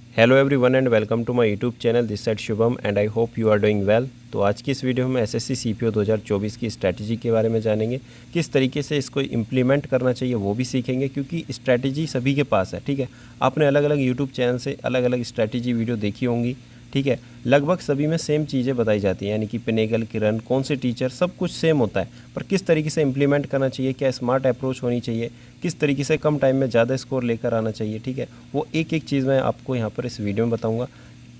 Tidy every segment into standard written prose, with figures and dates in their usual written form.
Hello everyone and welcome to my YouTube channel this side Shubham and I hope you are doing well. तो आज की इस video में SSC CPO 2024 की strategy के बारे में जानेंगे, किस तरीके से इसको इम्प्लीमेंट करना चाहिए वो भी सीखेंगे, क्योंकि स्ट्रैटेजी सभी के पास है। ठीक है, आपने अलग अलग यूट्यूब चैनल से अलग अलग स्ट्रैटेजी वीडियो देखी होंगी। ठीक है, लगभग सभी में सेम चीज़ें बताई जाती हैं, यानी कि पिनेगल, किरण, कौन से टीचर, सब कुछ सेम होता है। पर किस तरीके से इम्प्लीमेंट करना चाहिए, क्या स्मार्ट अप्रोच होनी चाहिए, किस तरीके से कम टाइम में ज़्यादा स्कोर लेकर आना चाहिए, ठीक है, वो एक एक चीज़ मैं आपको यहाँ पर इस वीडियो में बताऊँगा।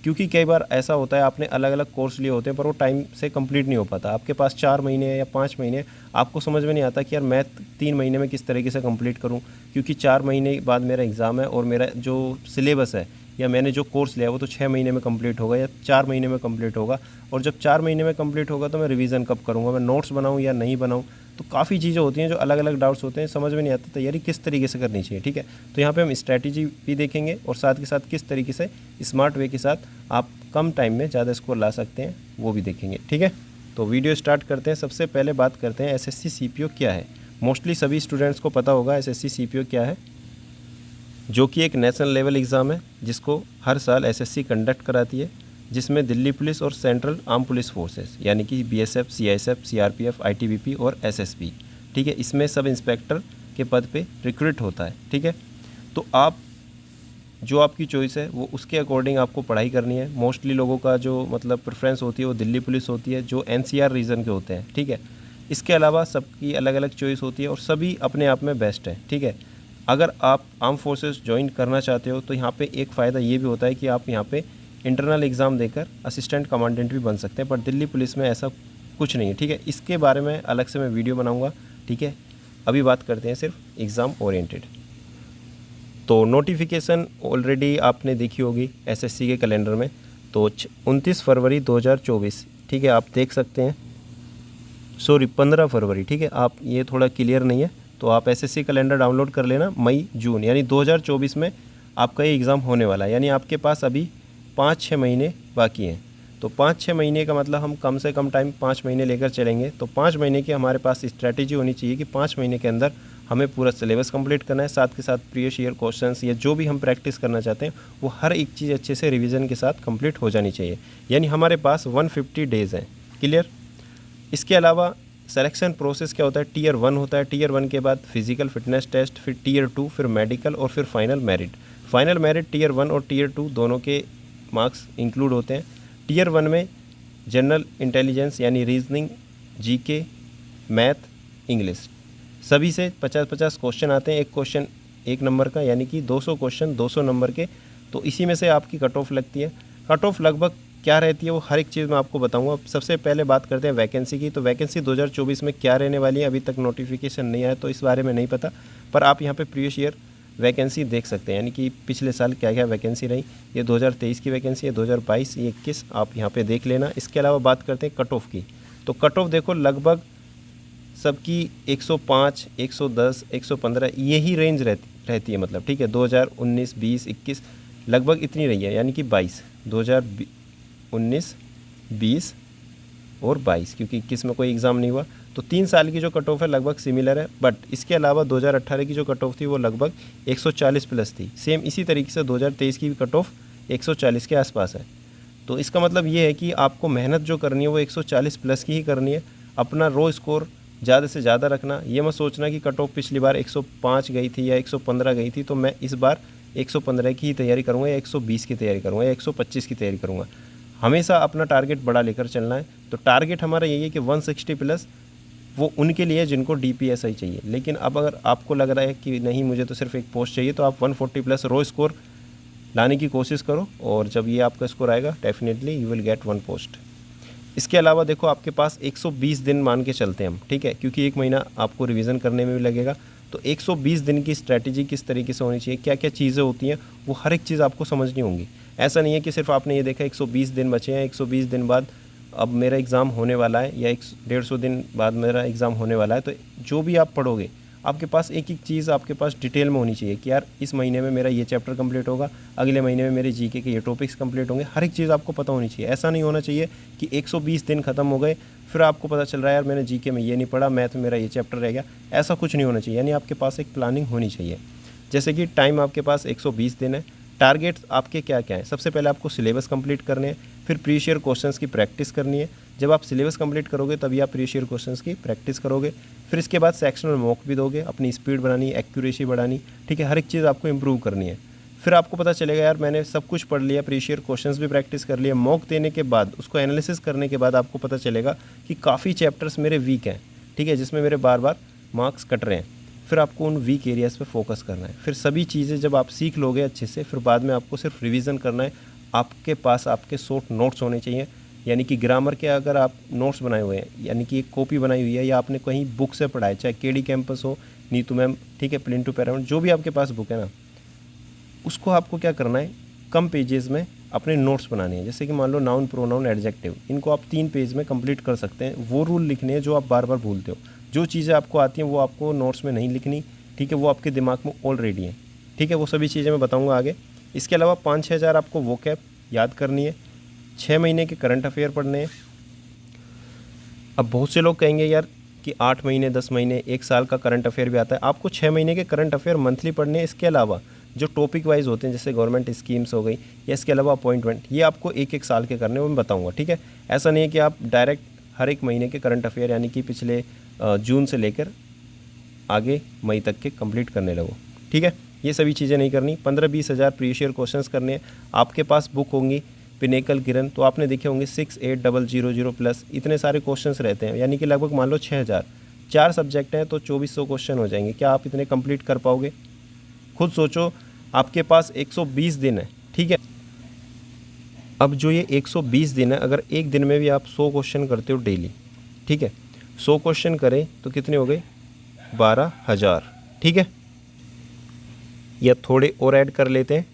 क्योंकि कई बार ऐसा होता है, आपने अलग अलग कोर्स लिए होते हैं पर वो टाइम से कंप्लीट नहीं हो पाता। आपके पास 4 महीने या 5 महीने, आपको समझ में नहीं आता कि यार मैथ 3 महीने में किस तरीके से कंप्लीट करूं, क्योंकि 4 महीने बाद मेरा एग्ज़ाम है और मेरा जो सिलेबस है या मैंने जो कोर्स लिया वो तो 6 महीने में कंप्लीट होगा या 4 महीने में कंप्लीट होगा। और जब 4 महीने में कंप्लीट होगा तो मैं रिवीजन कब करूँगा, मैं नोट्स बनाऊँ या नहीं बनाऊँ। तो काफ़ी चीज़ें होती हैं जो अलग अलग डाउट्स होते हैं, समझ में नहीं आता तैयारी किस तरीके से करनी चाहिए। ठीक है, तो यहाँ पे हम स्ट्रैटेजी भी देखेंगे और साथ के साथ किस तरीके से स्मार्ट वे के साथ आप कम टाइम में ज़्यादा स्कोर ला सकते हैं वो भी देखेंगे। ठीक है, तो वीडियो स्टार्ट करते हैं। सबसे पहले बात करते हैं एसएससी सीपीओ क्या है। मोस्टली सभी स्टूडेंट्स को पता होगा एसएससी सीपीओ क्या है, जो कि एक नेशनल लेवल एग्ज़ाम है जिसको हर साल एसएससी कंडक्ट कराती है, जिसमें दिल्ली पुलिस और सेंट्रल आर्म पुलिस फोर्सेस यानी कि बीएसएफ, सीआईएसएफ, सीआरपीएफ, आईटीबीपी और एसएसबी, ठीक है, इसमें सब इंस्पेक्टर के पद पे रिक्रूट होता है। ठीक है, तो आप जो आपकी चॉइस है वो उसके अकॉर्डिंग आपको पढ़ाई करनी है। मोस्टली लोगों का जो मतलब प्रेफरेंस होती है वो दिल्ली पुलिस होती है, जो एनसीआर रीजन के होते हैं। ठीक है, इसके अलावा सबकी अलग अलग चॉइस होती है और सभी अपने आप में बेस्ट है। ठीक है, अगर आप आर्म फोर्सेस ज्वाइन करना चाहते हो तो यहाँ पे एक फ़ायदा ये भी होता है कि आप यहाँ पे इंटरनल एग्ज़ाम देकर असिस्टेंट कमांडेंट भी बन सकते हैं, पर दिल्ली पुलिस में ऐसा कुछ नहीं है। ठीक है, इसके बारे में अलग से मैं वीडियो बनाऊँगा। ठीक है, अभी बात करते हैं सिर्फ एग्ज़ाम ओरिएंटेड। तो नोटिफिकेशन ऑलरेडी आपने देखी होगी एसएससी के कैलेंडर में, तो 29 फरवरी 2024, ठीक है, आप देख सकते हैं, सॉरी 15 फरवरी। ठीक है, आप ये थोड़ा क्लियर नहीं है तो आप एसएससी कैलेंडर डाउनलोड कर लेना। मई जून यानी 2024 में आपका ये एग्ज़ाम होने वाला है, यानी आपके पास अभी 5-6 महीने बाकी हैं। तो 5-6 महीने का मतलब हम कम से कम टाइम 5 महीने लेकर चलेंगे। तो 5 महीने की हमारे पास स्ट्रैटेजी होनी चाहिए कि 5 महीने के अंदर हमें पूरा सिलेबस कंप्लीट करना है, साथ के साथ प्रीवियस ईयर क्वेश्चंस या जो भी हम प्रैक्टिस करना चाहते हैं वो हर एक चीज़ अच्छे से रिवीजन के साथ कंप्लीट हो जानी चाहिए। यानी हमारे पास 150 डेज़ हैं। क्लियर। इसके अलावा सिलेक्शन प्रोसेस क्या होता है, टीयर 1 होता है, टीयर 1 के बाद फिजिकल फिटनेस टेस्ट, फिर टीयर 2, फिर मेडिकल और फिर final merit. Final merit tier 1 और टीयर 2 दोनों के मार्क्स इंक्लूड होते हैं। टीयर 1 में जनरल इंटेलिजेंस यानी रीजनिंग, जीके, मैथ, इंग्लिश, सभी से 50-50 क्वेश्चन आते हैं। एक क्वेश्चन 1 नंबर का, यानी कि 200 क्वेश्चन 200 नंबर के। तो इसी में से आपकी कट ऑफ लगती है। कट ऑफ लगभग क्या रहती है वो हर एक चीज़ मैं आपको बताऊंगा। सबसे पहले बात करते हैं वैकेंसी की। तो वैकेंसी 2024 में क्या रहने वाली है, अभी तक नोटिफिकेशन नहीं आया तो इस बारे में नहीं पता, पर आप यहाँ पे प्रीवियस ईयर वैकेंसी देख सकते हैं, यानी कि पिछले साल क्या क्या वैकेंसी रही। ये 2023 की वैकेंसी है, 2022, ये 21, आप यहाँ पे देख लेना। इसके अलावा बात करते हैं कट ऑफ की। तो कट ऑफ देखो लगभग सबकी 105, 110, 115 यही रेंज रहती है, मतलब ठीक है। 2019, 20, 21 लगभग इतनी रही है, यानी कि 22, 2019, 20 और 22, क्योंकि 21 में कोई एग्ज़ाम नहीं हुआ। तो 3 साल की जो कट ऑफ है लगभग सिमिलर है। बट इसके अलावा 2018 की जो कट ऑफ थी वो लगभग 140 प्लस थी। सेम इसी तरीके से 2023 की भी कट ऑफ 140 के आसपास है। तो इसका मतलब ये है कि आपको मेहनत जो करनी है वो 140 प्लस की ही करनी है। अपना रो स्कोर ज़्यादा से ज़्यादा रखना। ये मत सोचना कि कट ऑफ पिछली बार 105 गई थी या 115 गई थी तो मैं इस बार 115 की ही तैयारी करूँगा या 120 की तैयारी करूँगा या 125 की तैयारी करूँगा। हमेशा अपना टारगेट बड़ा लेकर चलना है। तो टारगेट हमारा यही है कि 160 प्लस वो उनके लिए जिनको DPSI चाहिए। लेकिन अब अगर आपको लग रहा है कि नहीं मुझे तो सिर्फ एक पोस्ट चाहिए, तो आप 140 प्लस रो स्कोर लाने की कोशिश करो, और जब ये आपका स्कोर आएगा definitely you will get 1 post. इसके अलावा देखो आपके पास 120 दिन मान के चलते हैं हम, ठीक है, क्योंकि 1 महीना आपको रिवीजन करने में भी लगेगा। तो 120 दिन की स्ट्रैटेजी किस तरीके से होनी चाहिए, क्या क्या चीज़ें होती हैं, वो हर एक चीज़ आपको समझनी होंगी। ऐसा नहीं है कि सिर्फ आपने ये देखा 120 दिन बचे हैं, 120 दिन बाद अब मेरा एग्ज़ाम होने वाला है या 150 दिन बाद मेरा एग्ज़ाम होने वाला है। तो जो भी आप पढ़ोगे आपके पास एक एक चीज़ आपके पास डिटेल में होनी चाहिए कि यार इस महीने में मेरा ये चैप्टर कंप्लीट होगा, अगले महीने में मेरे जीके के ये टॉपिक्स कंप्लीट होंगे। हर एक चीज़ आपको पता होनी चाहिए। ऐसा नहीं होना चाहिए कि 120 दिन खत्म हो गए फिर आपको पता चल रहा है यार मैंने जीके में ये नहीं पढ़ा, मैथ में मेरा ये चैप्टर रह गया। ऐसा कुछ नहीं होना चाहिए, यानी आपके पास एक प्लानिंग होनी चाहिए। जैसे कि टाइम आपके पास 120 दिन है, टारगेट्स आपके क्या क्या हैं। सबसे पहले आपको सिलेबस कंप्लीट करने हैं, फिर प्रीवियस ईयर क्वेश्चंस की प्रैक्टिस करनी है। जब आप सिलेबस कंप्लीट करोगे तभी आप प्रीवियस ईयर क्वेश्चंस की प्रैक्टिस करोगे। फिर इसके बाद सेक्शनल मॉक भी दोगे, अपनी स्पीड बढ़ानी, एक्यूरेसी बढ़ानी, ठीक है, हर एक चीज़ आपको इंप्रूव करनी है। फिर आपको पता चलेगा यार मैंने सब कुछ पढ़ लिया, प्रीवियस ईयर क्वेश्चंस भी प्रैक्टिस कर लिए, मॉक देने के बाद उसको एनालिसिस करने के बाद आपको पता चलेगा कि काफ़ी चैप्टर्स मेरे वीक हैं, ठीक है, जिसमें मेरे बार बार मार्क्स कट रहे हैं। फिर आपको उन वीक एरियाज़ पे फोकस करना है। फिर सभी चीज़ें जब आप सीख लोगे अच्छे से, फिर बाद में आपको सिर्फ रिवीजन करना है। आपके पास आपके शॉर्ट नोट्स होने चाहिए, यानी कि ग्रामर के अगर आप नोट्स बनाए हुए हैं, यानी कि एक कॉपी बनाई हुई है या आपने कहीं बुक से पढ़ा है, चाहे केडी कैंपस हो, नीतू मैम, ठीक है, प्लिंटू पैरामाउंट, जो भी आपके पास बुक है ना, उसको आपको क्या करना है, कम पेजेस में अपने नोट्स बनाने हैं। जैसे कि मान लो नाउन, प्रोनाउन, एडजेक्टिव, इनको आप 3 पेज में कंप्लीट कर सकते हैं। वो रूल लिखने हैं जो आप बार बार भूलते हो। जो चीज़ें आपको आती हैं वो आपको नोट्स में नहीं लिखनी, ठीक है, वो आपके दिमाग में ऑलरेडी हैं, ठीक है, वो सभी चीज़ें मैं बताऊँगा आगे। इसके अलावा 5-6 हज़ार आपको वोकैब याद करनी है, 6 महीने के करंट अफेयर पढ़ने हैं। अब बहुत से लोग कहेंगे यार कि 8 महीने, 10 महीने, 1 साल का करंट अफेयर भी आता है। आपको 6 महीने के करंट अफेयर मंथली पढ़ने हैं। इसके अलावा जो टॉपिक वाइज होते हैं, जैसे गवर्नमेंट स्कीम्स हो गई, या इसके अलावा अपॉइंटमेंट, ये आपको 1-1 साल के करने वो मैं बताऊंगा, ठीक है। ऐसा नहीं है कि आप डायरेक्ट हर एक महीने के करंट अफेयर, यानी कि पिछले जून से लेकर आगे मई तक के कंप्लीट करने लगो, ठीक है। ये सभी चीज़ें नहीं करनी। 15-20 हज़ार प्रीवियस ईयर क्वेश्चंस करने हैं। आपके पास बुक होंगी पिनेकल, किरण, तो आपने देखे होंगे 68000 प्लस इतने सारे क्वेश्चंस रहते हैं, यानी कि लगभग मान लो 6000, 4 सब्जेक्ट हैं तो 2400 क्वेश्चन हो जाएंगे। क्या आप इतने कंप्लीट कर पाओगे? खुद सोचो, आपके पास 120 दिन है, ठीक है। अब जो ये 120 दिन है, अगर एक दिन में भी आप 100 क्वेश्चन करते हो डेली, ठीक है, 100 क्वेश्चन करें तो कितने हो गए? 12,000, ठीक है। या थोड़े और ऐड कर लेते हैं,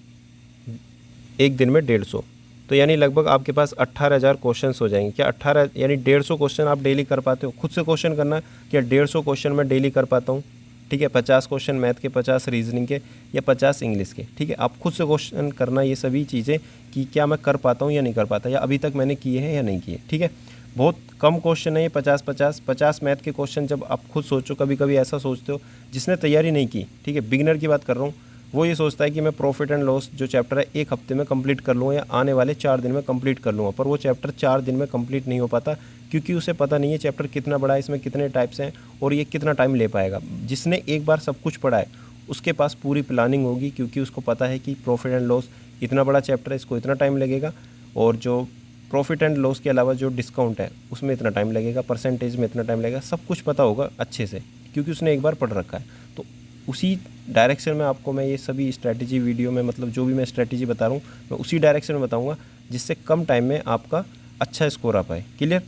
एक दिन में 150, तो यानी लगभग आपके पास 18,000 क्वेश्चंस हो जाएंगे। क्या 18 यानी 150 क्वेश्चन आप डेली कर पाते हो? खुद से क्वेश्चन करना, क्या 150 क्वेश्चन मैं डेली कर पाता हूँ? ठीक है, 50 क्वेश्चन मैथ के, 50 रीजनिंग के, या 50 इंग्लिश के, ठीक है। आप खुद से क्वेश्चन करना ये सभी चीज़ें कि क्या मैं कर पाता हूँ या नहीं कर पाता, या अभी तक मैंने किए हैं या नहीं किए, ठीक है। बहुत कम क्वेश्चन है ये, 50 मैथ के क्वेश्चन। जब आप खुद सोचो, कभी कभी ऐसा सोचते हो जिसने तैयारी नहीं की, ठीक है, बिगिनर की बात कर रहा हूँ, वो ये सोचता है कि मैं प्रॉफिट एंड लॉस जो चैप्टर है 1 हफ्ते में कंप्लीट कर लूँगा या आने वाले 4 दिन में कंप्लीट कर लूँगा, पर वो चैप्टर 4 दिन में कंप्लीट नहीं हो पाता, क्योंकि उसे पता नहीं है चैप्टर कितना बड़ा है, इसमें कितने टाइप्स हैं और ये कितना टाइम ले पाएगा। जिसने एक बार सब कुछ पढ़ा है उसके पास पूरी प्लानिंग होगी, क्योंकि उसको पता है कि प्रॉफिट एंड लॉस इतना बड़ा चैप्टर है, इसको इतना टाइम लगेगा, और जो प्रॉफिट एंड लॉस के अलावा जो डिस्काउंट है उसमें इतना टाइम लगेगा, परसेंटेज में इतना टाइम लगेगा, सब कुछ पता होगा अच्छे से, क्योंकि उसने एक बार पढ़ रखा है। तो उसी डायरेक्शन में आपको मैं ये सभी स्ट्रैटेजी वीडियो में, मतलब जो भी मैं स्ट्रैटेजी बता रहा हूँ, मैं उसी डायरेक्शन में बताऊँगा, जिससे कम टाइम में आपका अच्छा स्कोर आ पाए। क्लियर?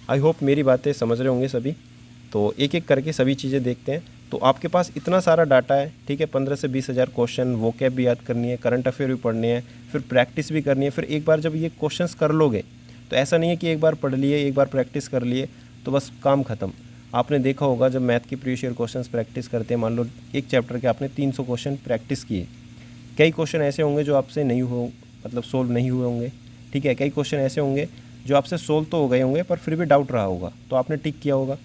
आई होप मेरी बातें समझ रहे होंगे सभी। तो एक एक करके सभी चीज़ें देखते हैं। तो आपके पास इतना सारा डाटा है, ठीक है, 15 से 20 हज़ार क्वेश्चन, वोकैब भी याद करनी है, करंट अफेयर भी पढ़ने हैं, फिर प्रैक्टिस भी करनी है। फिर एक बार जब ये क्वेश्चंस कर लोगे तो ऐसा नहीं है कि एक बार पढ़ लिए, एक बार प्रैक्टिस कर लिए तो बस काम ख़त्म। आपने देखा होगा जब मैथ की प्रीवियस ईयर क्वेश्चंस प्रैक्टिस करते हैं, मान लो एक चैप्टर के आपने 300 क्वेश्चन प्रैक्टिस किए, कई क्वेश्चन ऐसे होंगे जो आपसे नहीं हो, मतलब सोल्व नहीं हुए होंगे, ठीक है, कई क्वेश्चन ऐसे होंगे जो आपसे सोल्व तो हो गए होंगे पर फिर भी डाउट रहा होगा, तो आपने टिक किया होगा।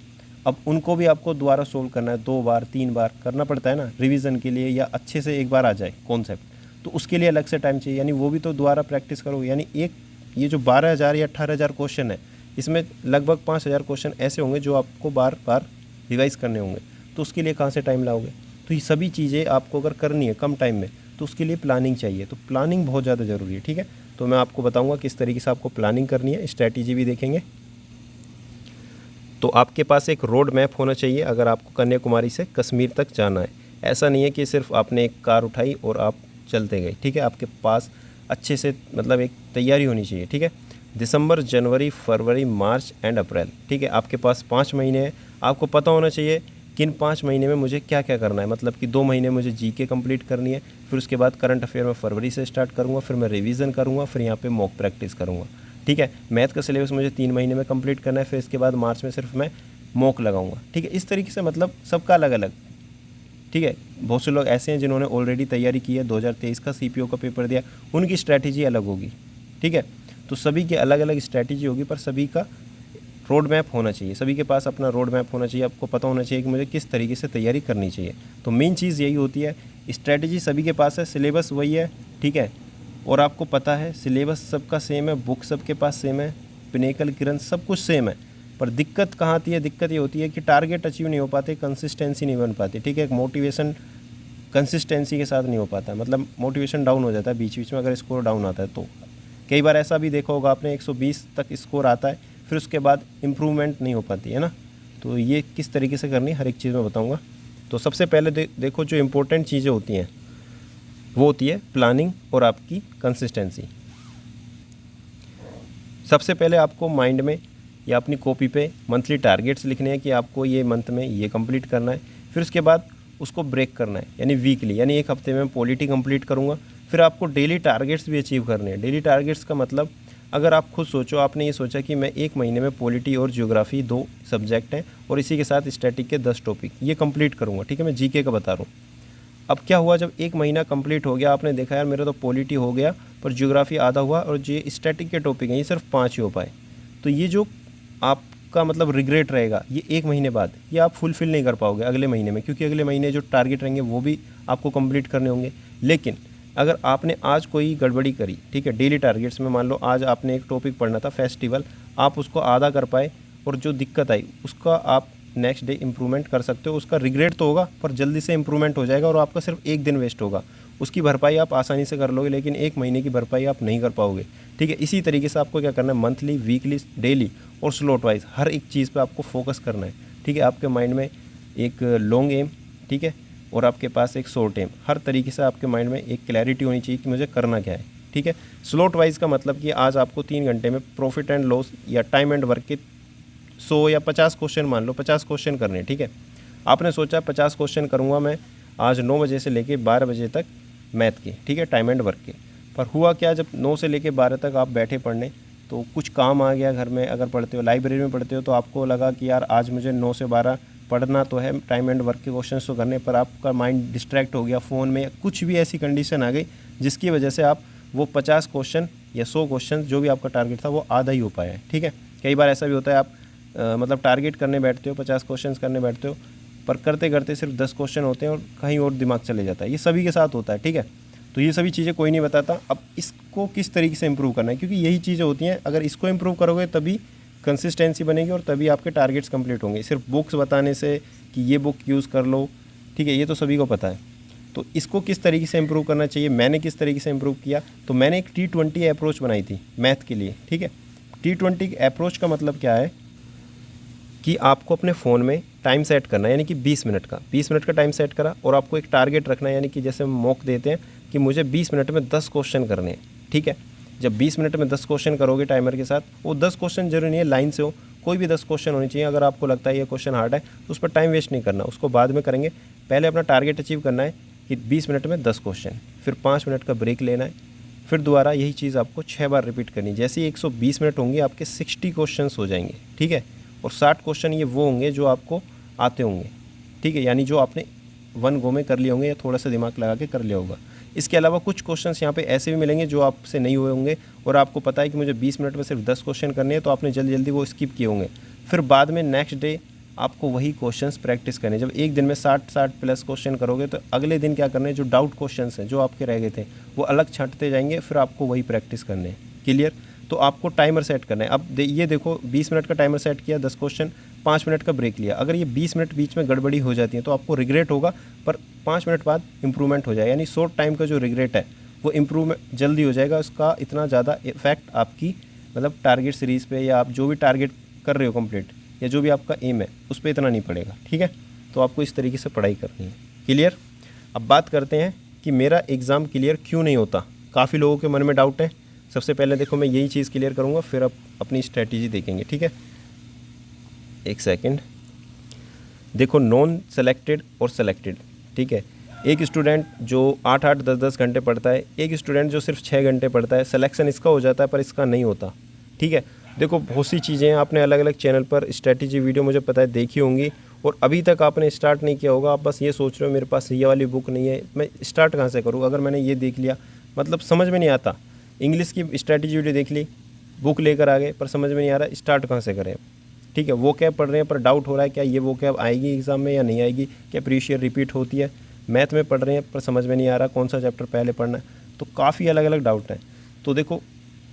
अब उनको भी आपको दोबारा सोल्व करना है, 2 बार 3 बार करना पड़ता है ना रिवीजन के लिए, या अच्छे से एक बार आ जाए कॉन्सेप्ट, तो उसके लिए अलग से टाइम चाहिए, यानी वो भी तो दोबारा प्रैक्टिस करोगे। यानी एक ये जो 12,000 या 18,000 क्वेश्चन है, इसमें लगभग 5,000 क्वेश्चन ऐसे होंगे जो आपको बार बार रिवाइज़ करने होंगे, तो उसके लिए कहाँ से टाइम लाओगे? तो ये सभी चीज़ें आपको अगर करनी है कम टाइम में, तो उसके लिए प्लानिंग चाहिए। तो प्लानिंग बहुत ज़्यादा ज़रूरी है, ठीक है। तो मैं आपको बताऊंगा किस तरीके से आपको प्लानिंग करनी है, स्ट्रैटेजी भी देखेंगे। तो आपके पास एक रोड मैप होना चाहिए अगर आपको कन्याकुमारी से कश्मीर तक जाना है। ऐसा नहीं है कि सिर्फ आपने एक कार उठाई और आप चलते गए, ठीक है, आपके पास अच्छे से मतलब एक तैयारी होनी चाहिए, ठीक है। दिसंबर, जनवरी, फरवरी, मार्च एंड अप्रैल, ठीक है, आपके पास 5 महीने हैं। आपको पता होना चाहिए किन 5 महीने में मुझे क्या क्या करना है, मतलब कि 2 महीने मुझे जीके कंप्लीट करनी है, फिर उसके बाद करंट अफेयर में फरवरी से स्टार्ट करूँगा, फिर मैं रिवीजन करूँगा, फिर यहाँ पे मॉक प्रैक्टिस करूँगा, ठीक है। मैथ का सिलेबस मुझे 3 महीने में कंप्लीट करना है, फिर इसके बाद मार्च में सिर्फ मैं मॉक लगाऊंगा, ठीक है। इस तरीके से मतलब सबका अलग अलग, ठीक है। बहुत से लोग ऐसे हैं जिन्होंने ऑलरेडी तैयारी की है, 2023 का सीपीओ का पेपर दिया, उनकी स्ट्रैटेजी अलग होगी, ठीक है। तो सभी की अलग अलग स्ट्रैटेजी होगी, पर सभी का रोड मैप होना चाहिए, सभी के पास अपना रोड मैप होना चाहिए। आपको पता होना चाहिए कि मुझे किस तरीके से तैयारी करनी चाहिए। तो मेन चीज़ यही होती है, स्ट्रैटेजी सभी के पास है, सिलेबस वही है, ठीक है। और आपको पता है सिलेबस सबका सेम है, बुक सबके पास सेम है, पिनेकल किरण सब कुछ सेम है, पर दिक्कत कहाँ आती है? दिक्कत ये होती है कि टारगेट अचीव नहीं हो पाते, कंसिस्टेंसी नहीं बन पाती, ठीक है। एक मोटिवेशन कंसिस्टेंसी के साथ नहीं हो पाता, मतलब मोटिवेशन डाउन हो जाता है बीच बीच में अगर स्कोर डाउन आता है तो। कई बार ऐसा भी देखा होगा आपने, 120 तक स्कोर आता है, फिर उसके बाद इम्प्रूवमेंट नहीं हो पाती है ना। तो ये किस तरीके से करनी है हर एक चीज़ में बताऊँगा। तो सबसे पहले देखो जो इम्पोर्टेंट चीज़ें होती हैं वो होती है प्लानिंग और आपकी कंसिस्टेंसी। सबसे पहले आपको माइंड में या अपनी कॉपी पे मंथली टारगेट्स लिखने हैं कि आपको ये मंथ में ये कंप्लीट करना है। फिर उसके बाद उसको ब्रेक करना है, यानी वीकली, यानी एक हफ्ते में पॉलिटी कंप्लीट करूँगा। फिर आपको डेली टारगेट्स भी अचीव करने हैं। डेली टारगेट्स का मतलब, अगर आप खुद सोचो, आपने ये सोचा कि मैं एक महीने में पॉलिटी और ज्योग्राफी 2 सब्जेक्ट हैं और इसी के साथ स्टैटिक के 10 टॉपिक ये कंप्लीट करूँगा, ठीक है। मैं जीके का बता रहा हूँ। अब क्या हुआ, जब एक महीना कंप्लीट हो गया, आपने देखा यार मेरा तो पॉलिटी हो गया पर ज्योग्राफी आधा हुआ और जो स्टैटिक के टॉपिक हैं ये सिर्फ 5 ही हो पाए, तो ये जो आपका मतलब रिग्रेट रहेगा ये एक महीने बाद, ये आप फुलफ़िल नहीं कर पाओगे अगले महीने में, क्योंकि अगले महीने जो टारगेट रहेंगे वो भी आपको कंप्लीट करने होंगे। लेकिन अगर आपने आज कोई गड़बड़ी करी, ठीक है, डेली टारगेट्स में मान लो आज आपने एक टॉपिक पढ़ना था फेस्टिवल, आप उसको आधा कर पाए और जो दिक्कत आई उसका आप नेक्स्ट डे इम्प्रूवमेंट कर सकते हो। उसका रिग्रेट तो होगा पर जल्दी से इम्प्रूवमेंट हो जाएगा और आपका सिर्फ एक दिन वेस्ट होगा। उसकी भरपाई आप आसानी से कर लोगे, लेकिन एक महीने की भरपाई आप नहीं कर पाओगे, ठीक है। इसी तरीके से आपको क्या करना है, मंथली, वीकली, डेली और स्लॉट वाइज हर एक चीज़ पे आपको फोकस करना है, ठीक है। आपके माइंड में एक लॉन्ग एम, ठीक है, और आपके पास एक शॉर्ट एम, हर तरीके से आपके माइंड में एक क्लैरिटी होनी चाहिए कि मुझे करना क्या है, ठीक है। स्लॉट वाइज का मतलब कि आज आपको 3 घंटे में प्रॉफिट एंड लॉस या टाइम एंड वर्क के 100 या 50 क्वेश्चन, मान लो 50 क्वेश्चन करने हैं, ठीक है। आपने सोचा 50 क्वेश्चन करूँगा मैं आज 9 बजे से लेके 12 बजे तक मैथ के, ठीक है, टाइम एंड वर्क के। पर हुआ क्या, जब 9 से लेके 12 तक आप बैठे पढ़ने तो कुछ काम आ गया घर में, अगर पढ़ते हो लाइब्रेरी में पढ़ते हो तो आपको लगा कि यार आज मुझे 9 से 12 पढ़ना तो है, टाइम एंड वर्क के क्वेश्चन तो करने, पर आपका माइंड डिस्ट्रैक्ट हो गया फ़ोन में, कुछ भी ऐसी कंडीशन आ गई जिसकी वजह से आप वो 50 क्वेश्चन या 100 क्वेश्चन जो भी आपका टारगेट था वो आधा ही हो पाया है, ठीक है। कई बार ऐसा भी होता है आप मतलब टारगेट करने बैठते हो, 50 क्वेश्चन करने बैठते हो, पर करते करते सिर्फ 10 क्वेश्चन होते हैं और कहीं और दिमाग चले जाता है। ये सभी के साथ होता है, ठीक है। तो ये सभी चीज़ें कोई नहीं बताता। अब इसको किस तरीके से इम्प्रूव करना है, क्योंकि यही चीज़ें होती हैं, अगर इसको इम्प्रूव करोगे तभी कंसिस्टेंसी बनेगी और तभी आपके टारगेट्स कंप्लीट होंगे। सिर्फ बुक्स बताने से कि ये बुक यूज़ कर लो, ठीक है, ये तो सभी को पता है। तो इसको किस तरीके से इम्प्रूव करना चाहिए, मैंने किस तरीके से इम्प्रूव किया, तो मैंने एक T20 अप्रोच बनाई थी मैथ के लिए, ठीक है। T20 अप्रोच का मतलब क्या है कि आपको अपने फ़ोन में टाइम सेट करना है, यानी कि 20 मिनट का टाइम सेट करा और आपको एक टारगेट रखना है, यानी कि जैसे मॉक देते हैं कि मुझे 20 मिनट में 10 क्वेश्चन करने हैं, ठीक है। जब 20 मिनट में 10 क्वेश्चन करोगे टाइमर के साथ, वो 10 क्वेश्चन जरूरी नहीं है लाइन से हो, कोई भी 10 क्वेश्चन होने चाहिए। अगर आपको लगता है ये क्वेश्चन हार्ड है तो उस पर टाइम वेस्ट नहीं करना, उसको बाद में करेंगे। पहले अपना टारगेट अचीव करना है कि 20 मिनट में 10 क्वेश्चन, फिर 5 मिनट का ब्रेक लेना है, फिर दोबारा यही चीज़ आपको 6 बार रिपीट करनी है। जैसे ही 120 मिनट होंगे आपके 60 क्वेश्चन हो जाएंगे, ठीक है। और 60 क्वेश्चन ये वो होंगे जो आपको आते होंगे, ठीक है, यानी जो आपने 1 गो में कर लिए होंगे या थोड़ा सा दिमाग लगा के कर लिया होगा। इसके अलावा कुछ क्वेश्चंस यहाँ पे ऐसे भी मिलेंगे जो आपसे नहीं हुए होंगे और आपको पता है कि मुझे 20 मिनट में सिर्फ 10 क्वेश्चन करने हैं, तो आपने जल्दी जल्दी वो स्किप किए होंगे। फिर बाद में नेक्स्ट डे आपको वही क्वेश्चंस प्रैक्टिस करने। जब एक दिन में 60 प्लस क्वेश्चन करोगे तो अगले दिन क्या करना है, जो डाउट क्वेश्चंस हैं जो आपके रह गए थे वो अलग छांटते जाएंगे, फिर आपको वही प्रैक्टिस करने हैं। क्लियर? तो आपको टाइमर सेट करना है। अब ये देखो 20 मिनट का टाइमर सेट किया, 10 क्वेश्चन, 5 मिनट का ब्रेक लिया। अगर ये 20 मिनट बीच में गड़बड़ी हो जाती है तो आपको रिग्रेट होगा, पर 5 मिनट बाद इंप्रूवमेंट हो जाएगा। यानी शॉर्ट टाइम का जो रिग्रेट है वो इम्प्रूवमेंट जल्दी हो जाएगा। उसका इतना ज़्यादा इफेक्ट आपकी मतलब टारगेट सीरीज़ पे या आप जो भी टारगेट कर रहे हो कंप्लीट या जो भी आपका एम है उस पर इतना नहीं पड़ेगा, ठीक है। तो आपको इस तरीके से पढ़ाई करनी है। क्लियर? अब बात करते हैं कि मेरा एग्ज़ाम क्लियर क्यों नहीं होता। काफ़ी लोगों के मन में डाउट है। सबसे पहले देखो मैं यही चीज़ क्लियर करूँगा, फिर आप अपनी स्ट्रैटेजी देखेंगे, ठीक है। एक सेकंड, देखो नॉन सेलेक्टेड और सेलेक्टेड, ठीक है। एक स्टूडेंट जो 8-8, 10-10 घंटे पढ़ता है, एक स्टूडेंट जो सिर्फ 6 घंटे पढ़ता है। सिलेक्शन इसका हो जाता है पर इसका नहीं होता, ठीक है। देखो बहुत सी चीज़ें हैं, आपने अलग अलग चैनल पर स्ट्रैटेजी वीडियो मुझे पता है देखी होंगी और अभी तक आपने स्टार्ट नहीं किया होगा। आप बस ये सोच रहे हो मेरे पास ये वाली बुक नहीं है, मैं स्टार्ट कहाँ से करूँ। अगर मैंने ये देख लिया, मतलब समझ में नहीं आता। इंग्लिश की स्ट्रैटेजी वीडियो देख ली, बुक लेकर आ गए, पर समझ में नहीं आ रहा स्टार्ट कहाँ से करें, ठीक है। वो कैब पढ़ रहे हैं पर डाउट हो रहा है क्या ये वो कैब आएगी एग्ज़ाम में या नहीं आएगी, क्या प्रीवियस ईयर रिपीट होती है। मैथ में पढ़ रहे हैं पर समझ में नहीं आ रहा कौन सा चैप्टर पहले पढ़ना है। तो काफ़ी अलग अलग डाउट हैं। तो देखो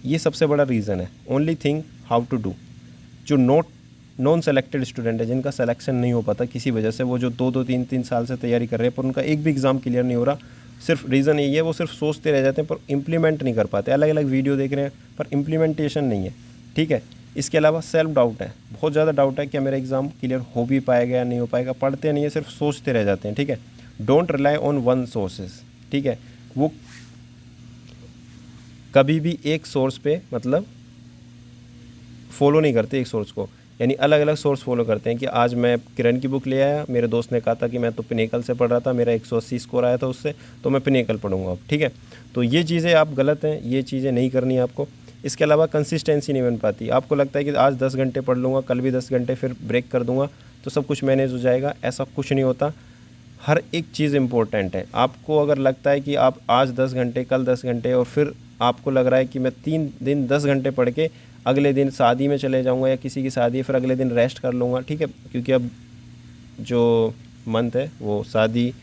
ये सबसे बड़ा रीज़न है। Only thing how to do, जो नॉन सेलेक्टेड स्टूडेंट है, जिनका सिलेक्शन नहीं हो पाता किसी वजह से, वो जो 2-2 3-3 साल से तैयारी कर रहे हैं पर उनका एक भी एग्ज़ाम क्लियर नहीं हो रहा, सिर्फ रीज़न यही है वो सिर्फ सोचते रह जाते हैं पर इम्प्लीमेंट नहीं कर पाते। अलग अलग वीडियो देख रहे हैं पर इम्प्लीमेंटेशन नहीं है, ठीक है। इसके अलावा सेल्फ डाउट है, बहुत ज़्यादा डाउट है कि मेरा एग्ज़ाम क्लियर हो भी पाएगा या नहीं हो पाएगा, पढ़ते नहीं है, सिर्फ सोचते रह जाते हैं, ठीक है। Don't rely on one sources, ठीक है। वो कभी भी एक सोर्स पे मतलब फॉलो नहीं करते एक सोर्स को, यानी अलग अलग सोर्स फॉलो करते हैं कि आज मैं किरण की बुक ले आया, मेरे दोस्त ने कहा था कि मैं तो पिनेकल से पढ़ रहा था, मेरा 180 स्कोर आया था उससे, तो मैं पिनेकल पढ़ूंगा अब, ठीक है। तो ये चीज़ें आप गलत हैं, ये चीज़ें नहीं करनी है आपको। इसके अलावा कंसिस्टेंसी नहीं बन पाती। आपको लगता है कि आज 10 घंटे पढ़ लूँगा, कल भी 10 घंटे, फिर ब्रेक कर दूँगा तो सब कुछ मैनेज हो जाएगा, ऐसा कुछ नहीं होता। हर एक चीज़ इम्पोर्टेंट है। आपको अगर लगता है कि आप आज 10 घंटे, कल 10 घंटे, और फिर आपको लग रहा है कि मैं 3 दिन 10 घंटे पढ़ के अगले दिन शादी में चले जाऊंगा या किसी की शादी है, फिर अगले दिन रेस्ट कर लूँगा, ठीक है, क्योंकि अब जो मंथ है वो शादी,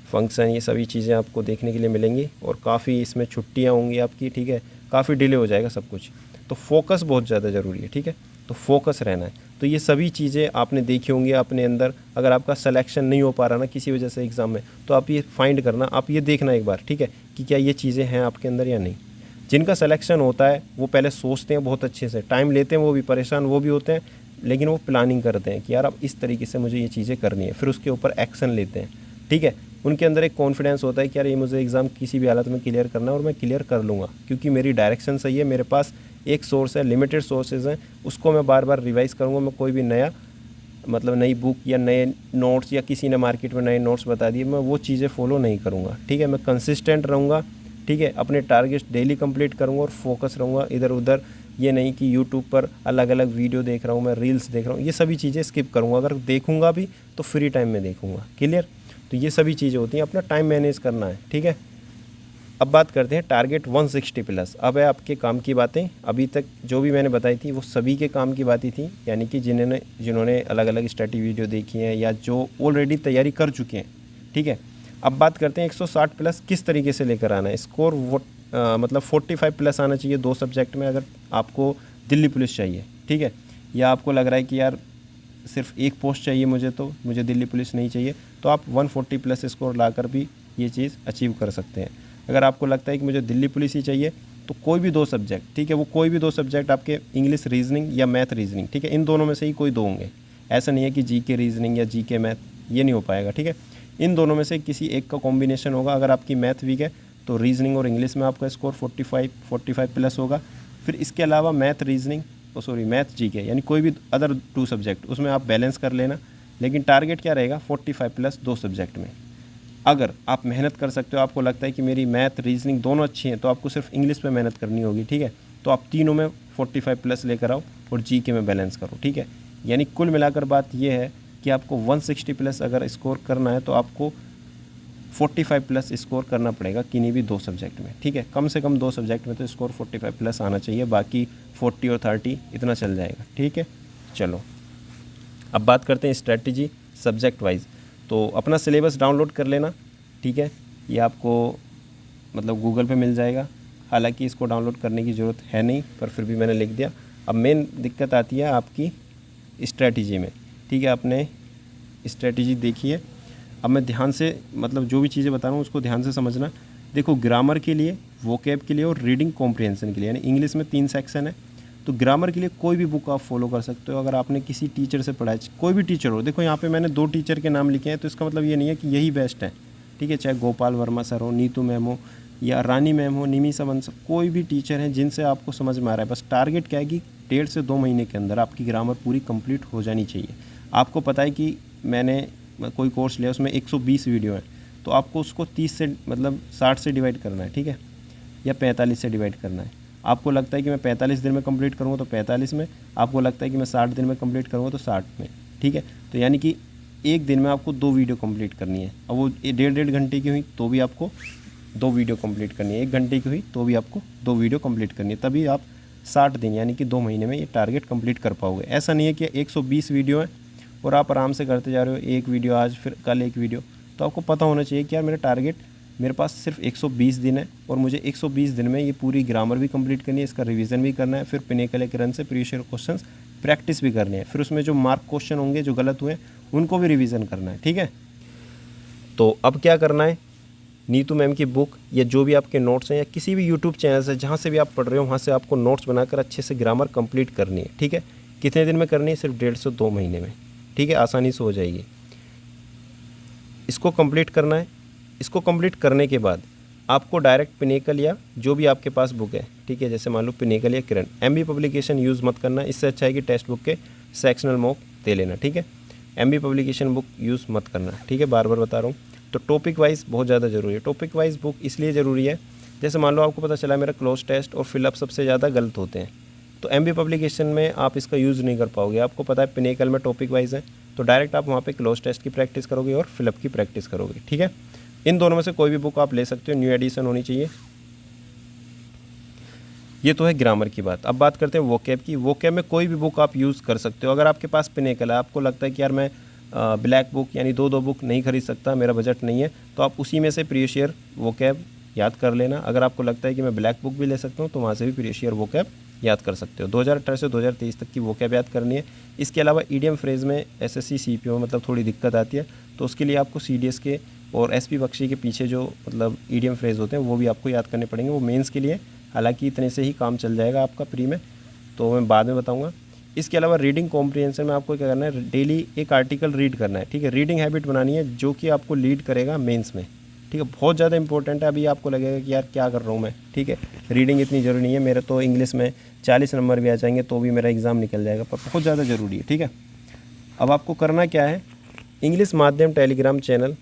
फंक्शन, ये सभी चीज़ें आपको देखने के लिए मिलेंगी और काफ़ी इसमें छुट्टियाँ होंगी आपकी, ठीक है, काफ़ी डिले हो जाएगा सब कुछ। तो फोकस बहुत ज़्यादा ज़रूरी है, ठीक है, तो फोकस रहना है। तो ये सभी चीज़ें आपने देखी होंगी अपने अंदर। अगर आपका सिलेक्शन नहीं हो पा रहा ना किसी वजह से एग्ज़ाम में, तो आप ये फाइंड करना, आप ये देखना एक बार, ठीक है, कि क्या ये चीज़ें हैं आपके अंदर या नहीं। जिनका सिलेक्शन होता है वो पहले सोचते हैं बहुत अच्छे से, टाइम लेते हैं, वो भी परेशान वो भी होते हैं, लेकिन वो प्लानिंग करते हैं कि यार अब इस तरीके से मुझे ये चीज़ें करनी है, फिर उसके ऊपर एक्शन लेते हैं, ठीक है। उनके अंदर एक कॉन्फिडेंस होता है कि यार ये मुझे एग्ज़ाम किसी भी हालत में क्लियर करना है और मैं क्लियर कर लूँगा, क्योंकि मेरी डायरेक्शन सही है, मेरे पास एक सोर्स है, लिमिटेड सोर्सेज हैं, उसको मैं बार बार रिवाइज़ करूँगा। मैं कोई भी नया मतलब नई बुक या नए नोट्स या किसी ने मार्केट में नए नोट्स बता दिए, मैं वो चीज़ें फॉलो नहीं करूँगा, ठीक है। मैं कंसिस्टेंट रहूँगा, ठीक है, अपने टारगेट्स डेली कंप्लीट करूँगा और फोकस रहूँगा इधर उधर। ये नहीं कि यूट्यूब पर अलग अलग वीडियो देख रहा हूँ, मैं रील्स देख रहा हूँ, ये सभी चीज़ें स्किप करूँगा। अगर देखूँगा भी तो फ्री टाइम में देखूँगा, क्लियर। तो ये सभी चीज़ें होती हैं, अपना टाइम मैनेज करना है, ठीक है। अब बात करते हैं टारगेट 160 प्लस। अब है आपके काम की बातें। अभी तक जो भी मैंने बताई थी वो सभी के काम की बातें थी, यानी कि जिन्होंने अलग अलग स्टडी वीडियो देखी हैं या जो ऑलरेडी तैयारी कर चुके हैं, ठीक है। अब बात करते हैं 160 प्लस किस तरीके से लेकर आना है। स्कोर वो मतलब 45 प्लस आना चाहिए 2 सब्जेक्ट में, अगर आपको दिल्ली पुलिस चाहिए, ठीक है, या आपको लग रहा है कि यार सिर्फ एक पोस्ट चाहिए मुझे, तो मुझे दिल्ली पुलिस नहीं चाहिए, तो आप 140 प्लस स्कोर लाकर भी ये चीज़ अचीव कर सकते हैं। अगर आपको लगता है कि मुझे दिल्ली पुलिस ही चाहिए, तो कोई भी 2 सब्जेक्ट, ठीक है, वो कोई भी 2 सब्जेक्ट आपके इंग्लिश रीजनिंग या मैथ रीजनिंग, ठीक है, इन दोनों में से ही कोई 2 होंगे। ऐसा नहीं है कि जीके रीजनिंग या जीके मैथ, ये नहीं हो पाएगा, ठीक है। इन दोनों में से किसी एक का कॉम्बिनेशन होगा। अगर आपकी मैथ वीक है तो रीजनिंग और इंग्लिश में आपका स्कोर 45 प्लस होगा। फिर इसके अलावा मैथ जीके, यानी कोई भी अदर 2 सब्जेक्ट, उसमें आप बैलेंस कर लेना, लेकिन टारगेट क्या रहेगा 45 प्लस 2 सब्जेक्ट में। अगर आप मेहनत कर सकते हो, आपको लगता है कि मेरी मैथ रीजनिंग दोनों अच्छी हैं, तो आपको सिर्फ इंग्लिश पे मेहनत करनी होगी, ठीक है। तो आप तीनों में 45 प्लस लेकर आओ और जीके में बैलेंस करो, ठीक है। यानी कुल मिलाकर बात यह है कि आपको 160 प्लस अगर स्कोर करना है तो आपको 45 प्लस स्कोर करना पड़ेगा किन्हीं भी 2 सब्जेक्ट में, ठीक है। कम से कम 2 सब्जेक्ट में तो स्कोर 45 प्लस आना चाहिए, बाकी 40 और 30 इतना चल जाएगा, ठीक है। चलो अब बात करते हैं स्ट्रेटजी सब्जेक्ट वाइज। तो अपना सिलेबस डाउनलोड कर लेना, ठीक है, ये आपको मतलब गूगल पे मिल जाएगा। हालांकि इसको डाउनलोड करने की ज़रूरत है नहीं, पर फिर भी मैंने लिख दिया। अब मेन दिक्कत आती है आपकी स्ट्रेटजी में, ठीक है। आपने स्ट्रेटजी देखी है, अब मैं ध्यान से मतलब जो भी चीज़ें बता रहा हूँ उसको ध्यान से समझना। देखो ग्रामर के लिए, वोकैब के लिए और रीडिंग कॉम्प्रिहेंशन के लिए, यानी इंग्लिश में 3 सेक्शन है। तो ग्रामर के लिए कोई भी बुक आप फॉलो कर सकते हो। अगर आपने किसी टीचर से पढ़ा है, कोई भी टीचर हो, देखो यहाँ पे मैंने 2 टीचर के नाम लिखे हैं, तो इसका मतलब ये नहीं है कि यही बेस्ट है, ठीक है। चाहे गोपाल वर्मा सर हो, नीतू मैम हो, या रानी मैम हो, निमी समन सर, कोई भी टीचर हैं जिनसे आपको समझ में आ रहा है। बस टारगेट क्या है कि 1.5 से 2 महीने के अंदर आपकी ग्रामर पूरी कंप्लीट हो जानी चाहिए। आपको पता है कि मैंने कोई कोर्स लिया, उसमें 120 वीडियो है, तो आपको उसको 30 से मतलब 60 से डिवाइड करना है, ठीक है, या 45 से डिवाइड करना है। आपको लगता है कि मैं 45 दिन में कंप्लीट करूँगा तो 45 में, आपको लगता है कि मैं 60 दिन में कंप्लीट करूँगा तो 60 में, ठीक है। तो यानी कि एक दिन में आपको 2 वीडियो कंप्लीट करनी है। अब वो 1.5 घंटे की हुई तो भी आपको 2 वीडियो कंप्लीट करनी है, 1 घंटे की हुई तो भी आपको 2 वीडियो कंप्लीट करनी है, तभी आप 60 दिन यानी कि 2 महीने में ये टारगेट कंप्लीट कर पाओगे। ऐसा नहीं है कि 120 वीडियो है और आप आराम से करते जा रहे हो, एक वीडियो आज फिर कल एक वीडियो। तो आपको पता होना चाहिए कि यार मेरा टारगेट मेरे पास सिर्फ 120 दिन है और मुझे 120 दिन में ये पूरी ग्रामर भी कंप्लीट करनी है, इसका रिवीजन भी करना है, फिर पिनेकल या किरण से प्रीवियस ईयर क्वेश्चंस प्रैक्टिस भी करने हैं, फिर उसमें जो मार्क क्वेश्चन होंगे जो गलत हुए उनको भी रिवीजन करना है। ठीक है, तो अब क्या करना है, नीतू मैम की बुक या जो भी आपके नोट्स हैं या किसी भी यूट्यूब चैनल से जहाँ से भी आप पढ़ रहे हो वहाँ से आपको नोट्स बनाकर अच्छे से ग्रामर कंप्लीट करनी है। ठीक है, कितने दिन में करनी है, सिर्फ 1.5 से 2 महीने में। ठीक है, आसानी से हो जाएगी। इसको कंप्लीट करना है। इसको कंप्लीट करने के बाद आपको डायरेक्ट पिनेकल या जो भी आपके पास बुक है, ठीक है, जैसे मान लो पिनेकल या किरण, एमबी पब्लिकेशन यूज़ मत करना। इससे अच्छा है कि टेक्स्ट बुक के सेक्शनल मॉक दे लेना। ठीक है, एमबी पब्लिकेशन बुक यूज़ मत करना। ठीक है, बार बार बता रहा हूँ। तो टॉपिक वाइज बहुत ज़्यादा ज़रूरी है। टॉपिक वाइज बुक इसलिए ज़रूरी है, जैसे मान लो आपको पता चला मेरा क्लोज टेस्ट और फिलअप सबसे ज़्यादा गलत होते हैं, तो एमबी पब्लिकेशन में आप इसका यूज़ नहीं कर पाओगे। आपको पता है पिनेकल में टॉपिक वाइज है, तो डायरेक्ट आप वहाँ पे क्लोज टेस्ट की प्रैक्टिस करोगे और फिलअप की प्रैक्टिस करोगे। ठीक है, इन दोनों में से कोई भी बुक आप ले सकते हो, न्यू एडिशन होनी चाहिए। ये तो है ग्रामर की बात। अब बात करते हैं वोकैब की। वोकैब में कोई भी बुक आप यूज़ कर सकते हो। अगर आपके पास पिनेकल है, आपको लगता है कि यार मैं ब्लैक बुक यानी दो बुक नहीं खरीद सकता, मेरा बजट नहीं है, तो आप उसी में से प्रीवियस ईयर वोकैब याद कर लेना। अगर आपको लगता है कि मैं ब्लैक बुक भी ले सकता हूँ, तो वहाँ से भी प्रीवियस ईयर वोकैब याद कर सकते हो। 2018 से 2023 तक की वोकैब याद करनी है। इसके अलावा ईडीएम फ्रेज में एसएससी सीपीओ मतलब थोड़ी दिक्कत आती है, तो उसके लिए आपको सीडीएस के और एसपी बख्शी के पीछे जो मतलब ईडीएम फ्रेज होते हैं वो भी आपको याद करने पड़ेंगे। वो मेंस के लिए, हालांकि इतने से ही काम चल जाएगा आपका प्री में, तो मैं बाद में बताऊंगा। इसके अलावा रीडिंग कॉम्प्रिहेंशन में आपको क्या करना है, डेली एक आर्टिकल रीड करना है। ठीक है, रीडिंग हैबिट बनानी है जो कि आपको लीड करेगा मेंस में। ठीक है, बहुत ज़्यादा इंपॉर्टेंट है। अभी आपको लगेगा कि यार क्या कर रहा हूँ मैं, ठीक है, रीडिंग इतनी ज़रूरी नहीं है, मेरे तो इंग्लिश में 40 नंबर भी आ जाएंगे तो भी मेरा एग्ज़ाम निकल जाएगा, पर बहुत ज़्यादा ज़रूरी है। ठीक है, अब आपको करना क्या है, इंग्लिश माध्यम टेलीग्राम चैनल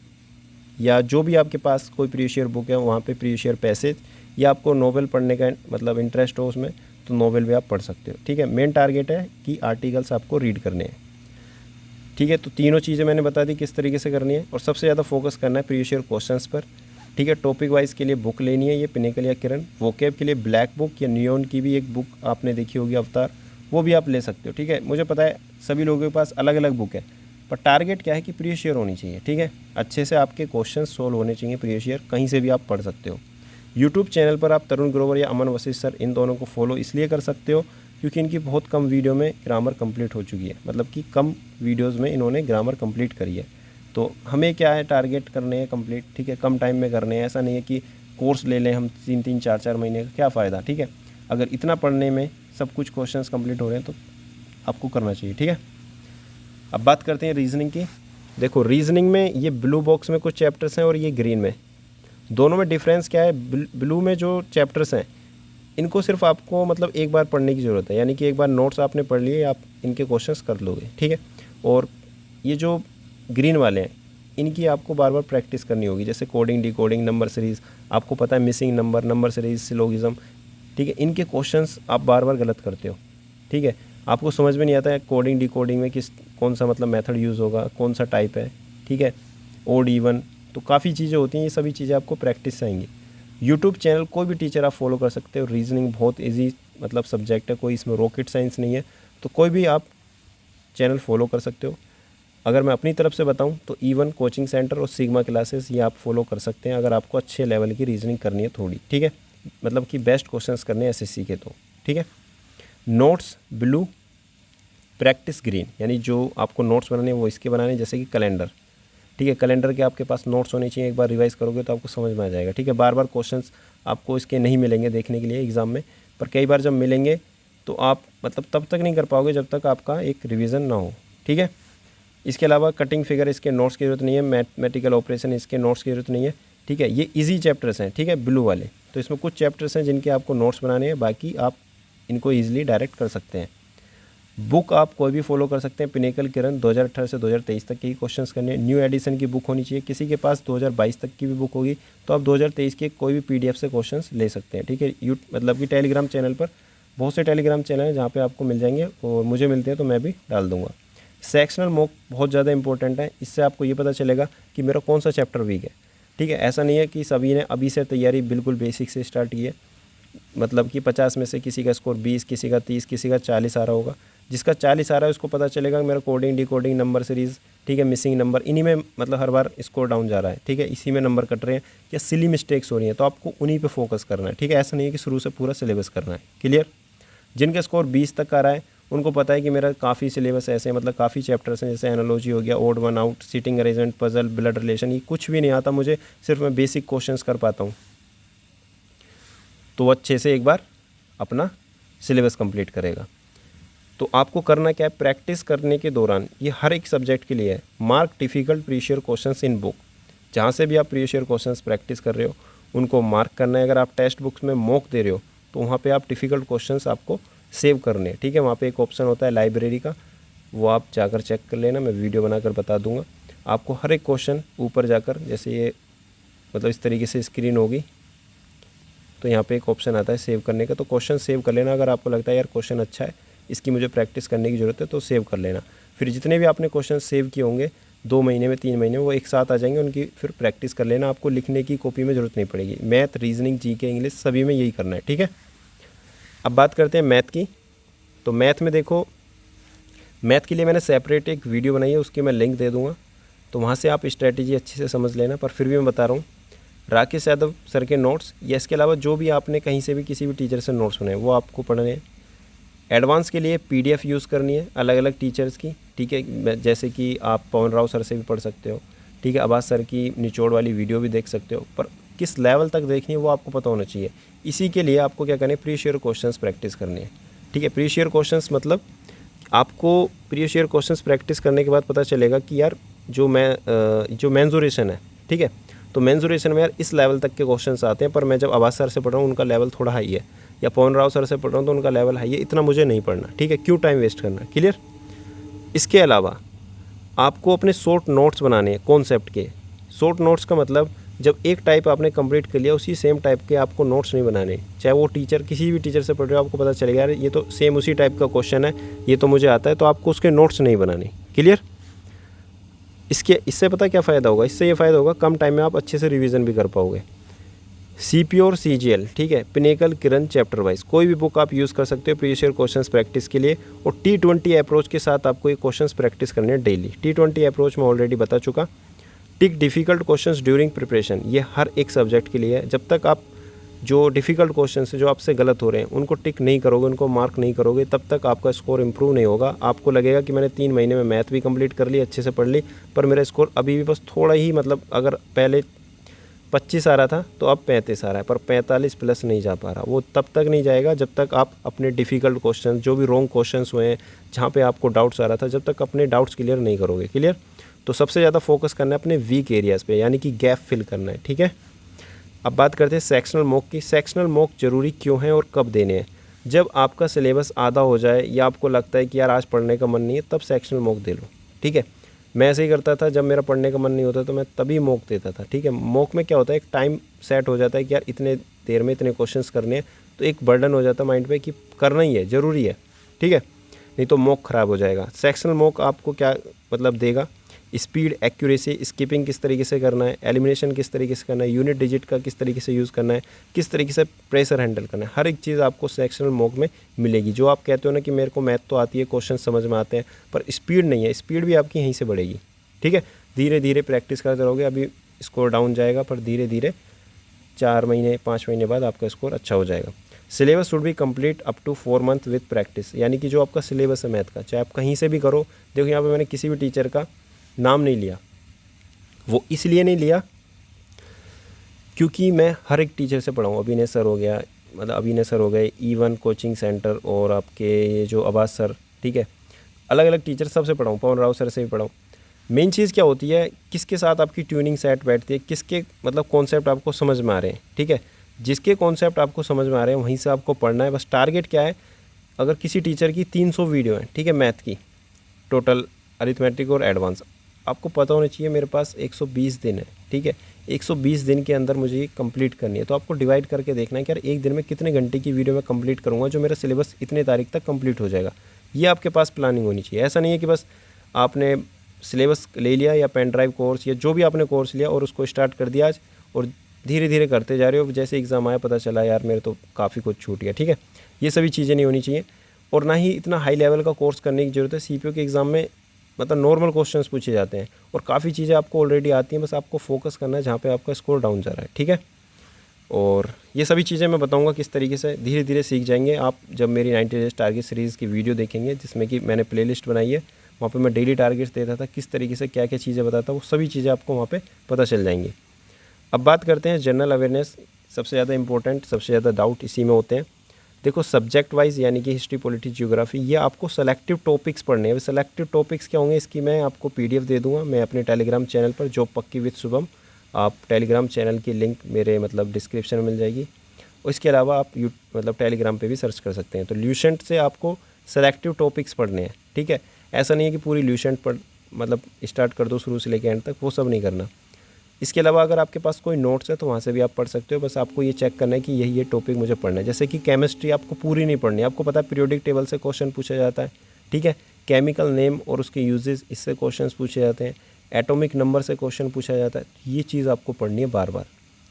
या जो भी आपके पास कोई प्रीवियस ईयर बुक है वहाँ पे प्रीवियस ईयर पैसेज, या आपको नोवेल पढ़ने का मतलब इंटरेस्ट हो उसमें, तो नोवेल भी आप पढ़ सकते हो। ठीक है, मेन टारगेट है कि आर्टिकल्स आपको रीड करने हैं। ठीक है, तो तीनों चीज़ें मैंने बता दी किस तरीके से करनी है, और सबसे ज़्यादा फोकस करना है प्रीवियस ईयर क्वेश्चंस पर। ठीक है, टॉपिक वाइज के लिए बुक लेनी है, ये पिनेकल या किरण। वोकैब के लिए ब्लैक बुक या नियॉन की भी एक बुक आपने देखी होगी, अवतार, वो भी आप ले सकते हो। ठीक है, मुझे पता है सभी लोगों के पास अलग अलग बुक है, पर टारगेट क्या है कि प्रीवियस ईयर होनी चाहिए। ठीक है, अच्छे से आपके क्वेश्चन सोल्व होने चाहिए प्रीवियस ईयर, कहीं से भी आप पढ़ सकते हो। यूट्यूब चैनल पर आप तरुण ग्रोवर या अमन वशिष्ठ सर, इन दोनों को फॉलो इसलिए कर सकते हो क्योंकि इनकी बहुत कम वीडियो में ग्रामर कंप्लीट हो चुकी है, मतलब कि कम वीडियोस में इन्होंने ग्रामर कंप्लीट करी है। तो हमें क्या है, टारगेट करने हैं कंप्लीट। ठीक है, कम टाइम में करने हैं, ऐसा नहीं है कि कोर्स ले लें हम 3-3 4-4 महीने का, क्या फ़ायदा। ठीक है, अगर इतना पढ़ने में सब कुछ क्वेश्चंस कंप्लीट हो रहे हैं तो आपको करना चाहिए। ठीक है, अब बात करते हैं रीजनिंग की। देखो रीजनिंग में ये ब्लू बॉक्स में कुछ चैप्टर्स हैं और ये ग्रीन में, दोनों में डिफरेंस क्या है। ब्लू में जो चैप्टर्स हैं इनको सिर्फ आपको मतलब एक बार पढ़ने की ज़रूरत है, यानी कि एक बार नोट्स आपने पढ़ लिए, आप इनके क्वेश्चंस कर लोगे। ठीक है, और ये जो ग्रीन वाले हैं इनकी आपको बार बार प्रैक्टिस करनी होगी, जैसे कोडिंग, डिकोडिंग, नंबर सीरीज़, आपको पता है मिसिंग नंबर सीरीज़, सिलोगिज्म। ठीक है, इनके क्वेश्चंस आप बार बार गलत करते हो। ठीक है, आपको समझ में नहीं आता है कोडिंग डिकोडिंग में कौन सा मतलब मेथड यूज़ होगा, कौन सा टाइप है। ठीक है, ओड इवन, तो काफ़ी चीज़ें होती हैं, ये सभी चीज़ें आपको प्रैक्टिस से आएंगी। यूट्यूब चैनल कोई भी टीचर आप फॉलो कर सकते हो। रीजनिंग बहुत इजी मतलब सब्जेक्ट है, कोई इसमें रॉकेट साइंस नहीं है, तो कोई भी आप चैनल फॉलो कर सकते हो। अगर मैं अपनी तरफ से बताऊं तो इवन कोचिंग सेंटर और सिग्मा क्लासेस ये आप फॉलो कर सकते हैं अगर आपको अच्छे लेवल की रीजनिंग करनी है थोड़ी। ठीक है, मतलब कि बेस्ट क्वेश्चंस करने हैं एसएससी के, तो ठीक है। नोट्स ब्लू, प्रैक्टिस ग्रीन, यानी जो आपको नोट्स बनाने हैं वो इसके बनाने, जैसे कि कैलेंडर। ठीक है, कैलेंडर के आपके पास नोट्स होने चाहिए, एक बार रिवाइज करोगे तो आपको समझ में आ जाएगा। ठीक है, बार बार क्वेश्चंस आपको इसके नहीं मिलेंगे देखने के लिए एग्ज़ाम में, पर कई बार जब मिलेंगे तो आप मतलब तब तक नहीं कर पाओगे जब तक आपका एक रिवीजन ना हो। ठीक है, इसके अलावा कटिंग फिगर इसके नोट्स की ज़रूरत नहीं है, मैथमेटिकल ऑपरेशन इसके नोट्स की ज़रूरत नहीं है। ठीक है, ये इजी चैप्टर्स हैं। ठीक है, ब्लू वाले, तो इसमें कुछ चैप्टर्स हैं जिनके आपको नोट्स बनाने हैं, बाकी आप इनको ईजिली डायरेक्ट कर सकते हैं। बुक आप कोई भी फॉलो कर सकते हैं, पिनेकल किरण 2018 से 2023 तक की क्वेश्चंस करने। न्यू एडिशन की बुक होनी चाहिए, किसी के पास 2022 तक की भी बुक होगी तो आप 2023 के कोई भी पीडीएफ से क्वेश्चंस ले सकते हैं। ठीक है, मतलब कि टेलीग्राम चैनल पर बहुत से टेलीग्राम चैनल हैं जहाँ पे आपको मिल जाएंगे, और मुझे मिलते हैं तो मैं भी डाल दूँगा। सेक्शनल मॉक बहुत ज़्यादा इंपॉर्टेंट है, इससे आपको ये पता चलेगा कि मेरा कौन सा चैप्टर वीक है। ठीक है, ऐसा नहीं है कि सभी ने अभी से तैयारी बिल्कुल बेसिक से स्टार्ट की है, मतलब कि 50 में से किसी का स्कोर 20, किसी का 30, किसी का 40 आ रहा होगा। जिसका 40 आ रहा है उसको पता चलेगा मेरा कोडिंग, डिकोडिंग, नंबर सीरीज़, ठीक है, मिसिंग नंबर, इन्हीं में मतलब हर बार स्कोर डाउन जा रहा है, ठीक है, इसी में नंबर कट रहे हैं या सिली मिस्टेक्स हो रही हैं, तो आपको उन्हीं पे फोकस करना है, ठीक है। ऐसा नहीं है कि शुरू से पूरा सिलेबस करना है। क्लियर? जिनका स्कोर 20 तक आ रहा है उनको पता है कि मेरा काफ़ी सिलेबस ऐसे हैं, मतलब काफ़ी चैप्टर्स हैं, जैसे एनालॉजी हो गया, odd one out, seating arrangement, puzzle, blood relation, ये कुछ भी नहीं आता मुझे, सिर्फ मैं बेसिक क्वेश्चंस कर पाता हूँ। तो अच्छे से एक बार अपना सिलेबस कंप्लीट करेगा। तो आपको करना क्या है, प्रैक्टिस करने के दौरान, ये हर एक सब्जेक्ट के लिए है, mark difficult previous questions in book. जहाँ से भी आप प्रीवियस क्वेश्चंस प्रैक्टिस कर रहे हो उनको मार्क करना है। अगर आप टेक्स्ट बुक्स में मॉक दे रहे हो तो वहाँ पे आप डिफ़िकल्ट क्वेश्चंस आपको सेव करने हैं, ठीक है। वहाँ पे एक ऑप्शन होता है लाइब्रेरी का, वो आप जाकर चेक कर लेना, मैं वीडियो बनाकर बता दूँगा आपको। हर एक क्वेश्चन ऊपर जाकर, जैसे ये मतलब इस तरीके से स्क्रीन होगी, तो यहाँ पे एक ऑप्शन आता है सेव करने का, तो क्वेश्चन सेव कर लेना। अगर आपको लगता है यार क्वेश्चन अच्छा है, इसकी मुझे प्रैक्टिस करने की ज़रूरत है, तो सेव कर लेना। फिर जितने भी आपने क्वेश्चन सेव किए होंगे 2 महीने में, 3 महीने में, वो एक साथ आ जाएंगे, उनकी फिर प्रैक्टिस कर लेना। आपको लिखने की कॉपी में ज़रूरत नहीं पड़ेगी। मैथ, रीजनिंग, जीके, इंग्लिश सभी में यही करना है, ठीक है। अब बात करते हैं मैथ की। तो मैथ में देखो, मैथ के लिए मैंने सेपरेट एक वीडियो बनाई है, उसकी मैं लिंक दे दूँगा, तो वहाँ से आप स्ट्रैटेजी अच्छे से समझ लेना। पर फिर भी मैं बता रहा हूँ, राकेश यादव सर के नोट्स या इसके अलावा जो भी आपने कहीं से भी किसी भी टीचर से नोट्स सुने वो आपको पढ़ने हैं। एडवांस के लिए पीडीएफ यूज़ करनी है अलग अलग टीचर्स की, ठीक है, जैसे कि आप पवन राव सर से भी पढ़ सकते हो, ठीक है, अब्बास सर की निचोड़ वाली वीडियो भी देख सकते हो, पर किस लेवल तक देखनी है वो आपको पता होना चाहिए। इसी के लिए आपको क्या करना है, प्रीवियस ईयर क्वेश्चंस प्रैक्टिस करनी है, ठीक है। प्रीवियस ईयर क्वेश्चंस मतलब आपको प्रीवियस ईयर क्वेश्चंस प्रैक्टिस करने के बाद पता चलेगा कि यार जो मेंसुरेशन है, ठीक है, तो मेंसुरेशन में यार इस लेवल तक के क्वेश्चंस आते हैं, पर मैं जब अब्बास सर से पढ़ रहा हूँ उनका लेवल थोड़ा हाई है, या पवन राव सर से पढ़ रहा हूँ तो उनका लेवल हाई है, इतना मुझे नहीं पढ़ना, ठीक है, क्यों टाइम वेस्ट करना। क्लियर? इसके अलावा आपको अपने शॉर्ट नोट्स बनाने हैं कॉन्सेप्ट के। शॉर्ट नोट्स का मतलब जब एक टाइप आपने कंप्लीट कर लिया, उसी सेम टाइप के आपको नोट्स नहीं बनाने, चाहे वो टीचर किसी भी टीचर से पढ़ रहे हो, आपको पता चलेगा यार ये तो सेम उसी टाइप का क्वेश्चन है, ये तो मुझे आता है, तो आपको उसके नोट्स नहीं बनाने। क्लियर? इससे पता क्या फ़ायदा होगा, इससे ये फ़ायदा होगा कम टाइम में आप अच्छे से रिवीजन भी कर पाओगे। सीपीओ और सीजीएल, ठीक है, पिनेकल, किरण, चैप्टर वाइज कोई भी बुक आप यूज़ कर सकते हो प्रीवियस ईयर क्वेश्चंस प्रैक्टिस के लिए। और T20 अप्रोच के साथ आपको ये क्वेश्चंस प्रैक्टिस करने हैं डेली। T20 अप्रोच मैं ऑलरेडी बता चुका। टिक डिफ़िकल्ट क्वेश्चंस ड्यूरिंग प्रिपरेशन, ये हर एक सब्जेक्ट के लिए है। जब तक आप जो डिफ़िकल्ट क्वेश्चन है जो आपसे गलत हो रहे हैं उनको टिक नहीं करोगे, उनको मार्क नहीं करोगे, तब तक आपका स्कोर इंप्रूव नहीं होगा। आपको लगेगा कि मैंने 3 महीने में मैथ भी कंप्लीट कर ली, अच्छे से पढ़ ली, पर मेरा स्कोर अभी भी बस थोड़ा ही, मतलब अगर पहले 25 आ रहा था तो अब 35 आ रहा है, पर 45 प्लस नहीं जा पा रहा। वो तब तक नहीं जाएगा जब तक आप अपने डिफ़िकल्ट क्वेश्चन, जो भी रॉन्ग क्वेश्चंस हुए हैं, जहाँ पे आपको डाउट्स आ रहा था, जब तक अपने डाउट्स क्लियर नहीं करोगे। क्लियर? तो सबसे ज़्यादा फोकस करना है अपने वीक एरियाज़ पे, यानी कि गैप फिल करना है, ठीक है। अब बात करते हैं सेक्शनल मॉक की। सेक्शनल मॉक ज़रूरी क्यों है और कब देने हैं? जब आपका सिलेबस आधा हो जाए या आपको लगता है कि यार आज पढ़ने का मन नहीं है, तब सेक्शनल मॉक दे लो, ठीक है। मैं ऐसे ही करता था, जब मेरा पढ़ने का मन नहीं होता तो मैं तभी मॉक देता था, ठीक है। मॉक में क्या होता है, एक टाइम सेट हो जाता है कि यार इतने देर में इतने क्वेश्चंस करने हैं, तो एक बर्डन हो जाता है माइंड पे कि करना ही है, ज़रूरी है, ठीक है, नहीं तो मॉक ख़राब हो जाएगा। सेक्शनल मॉक आपको क्या मतलब देगा, स्पीड, एक्यूरेसी, स्किपिंग किस तरीके से करना है, एलिमिनेशन किस तरीके से करना है, यूनिट डिजिट का किस तरीके से यूज़ करना है, किस तरीके से प्रेशर हैंडल करना है, हर एक चीज़ आपको सेक्शनल मॉक में मिलेगी। जो आप कहते हो ना कि मेरे को मैथ तो आती है, क्वेश्चन समझ में आते हैं, पर स्पीड नहीं है, स्पीड भी आपकी यहीं से बढ़ेगी, ठीक है। धीरे धीरे प्रैक्टिस करते रहोगे, अभी स्कोर डाउन जाएगा, पर धीरे धीरे 4 महीने 5 महीने बाद आपका स्कोर अच्छा हो जाएगा। Syllabus should be complete up to 4 month with practice, यानी कि जो आपका सिलेबस है मैथ का, चाहे आप कहीं से भी करो। देखो यहाँ पे मैंने किसी भी टीचर का नाम नहीं लिया, वो इसलिए नहीं लिया क्योंकि मैं हर एक टीचर से पढ़ा हूँ। अभिनय सर हो गया, मतलब अभिनय सर हो गए, E1 कोचिंग सेंटर, और आपके ये जो अब्बास सर, ठीक है, अलग अलग टीचर सबसे पढ़ा हूँ, पवन राव सर से भी पढ़ा हूँ। मेन चीज़ क्या होती है, किसके साथ आपकी ट्यूनिंग सेट बैठती है, किसके मतलब कॉन्सेप्ट आपको समझ में आ रहे हैं, ठीक है। जिसके कॉन्सेप्ट आपको समझ में आ रहे हैं वहीं से आपको पढ़ना है। बस टारगेट क्या है, अगर किसी टीचर की 300 वीडियो है, ठीक है, मैथ की टोटल, अरिथमेटिक और एडवांस, आपको पता होना चाहिए मेरे पास 120 दिन है, ठीक है। 120 दिन के अंदर मुझे ये कंप्लीट करनी है, तो आपको डिवाइड करके देखना है कि यार एक दिन में कितने घंटे की वीडियो मैं कंप्लीट करूँगा जो मेरा सिलेबस इतने तारीख तक कंप्लीट हो जाएगा। ये आपके पास प्लानिंग होनी चाहिए। ऐसा नहीं है कि बस आपने सिलेबस ले लिया या पेन ड्राइव कोर्स या जो भी आपने कोर्स लिया और उसको स्टार्ट कर दिया आज, और धीरे धीरे करते जा रहे हो, जैसे एग्ज़ाम आया पता चला यार मेरे तो काफ़ी कुछ छूट गया, ठीक है। ये सभी चीज़ें नहीं होनी चाहिए। और ना ही इतना हाई लेवल का कोर्स करने की ज़रूरत है। सीपीओ के एग्ज़ाम में मतलब नॉर्मल क्वेश्चंस पूछे जाते हैं और काफ़ी चीज़ें आपको ऑलरेडी आती हैं, बस आपको फोकस करना है जहाँ पे आपका स्कोर डाउन जा रहा है, ठीक है। और ये सभी चीज़ें मैं बताऊंगा किस तरीके से धीरे धीरे सीख जाएंगे आप जब मेरी 90 डेज टारगेट सीरीज़ की वीडियो देखेंगे, जिसमें कि मैंने प्लेलिस्ट बनाई है, वहाँ पे मैं डेली टारगेट्स देता था, किस तरीके से क्या क्या चीज़ें बताता, वो सभी चीज़ें आपको वहाँ पे पता चल जाएंगी। अब बात करते हैं जनरल अवेयरनेस, सबसे ज़्यादा इंपॉर्टेंट, सबसे ज़्यादा डाउट इसी में होते हैं। देखो सब्जेक्ट वाइज यानी कि हिस्ट्री, पॉलिटी, ज्योग्राफी, ये आपको सेलेक्टिव टॉपिक्स पढ़ने हैं। सेलेक्टिव टॉपिक्स क्या होंगे इसकी मैं आपको पीडीएफ दे दूंगा मैं अपने टेलीग्राम चैनल पर, जॉब पक्की विद शुभम। आप टेलीग्राम चैनल की लिंक मेरे मतलब डिस्क्रिप्शन में मिल जाएगी। और इसके अलावा आप मतलब टेलीग्राम पे भी सर्च कर सकते हैं। तो ल्यूसेंट से आपको सेलेक्टिव टॉपिक्स पढ़ने हैं, ठीक है। ऐसा नहीं है कि पूरी ल्यूसेंट पढ़ मतलब स्टार्ट कर दो शुरू से लेकर एंड तक, वो सब नहीं करना। इसके अलावा अगर आपके पास कोई नोट्स है तो वहाँ से भी आप पढ़ सकते हो। बस आपको ये चेक करना है कि यही ये टॉपिक मुझे पढ़ना है। जैसे कि केमिस्ट्री आपको पूरी नहीं पढ़नी, आपको पता है पीरियोडिक टेबल से क्वेश्चन पूछा जाता है, ठीक है। केमिकल नेम और उसके यूजेस, इससे क्वेश्चन पूछे जाते हैं। एटॉमिक नंबर से क्वेश्चन पूछा जाता है, ये चीज़ आपको पढ़नी है बार बार,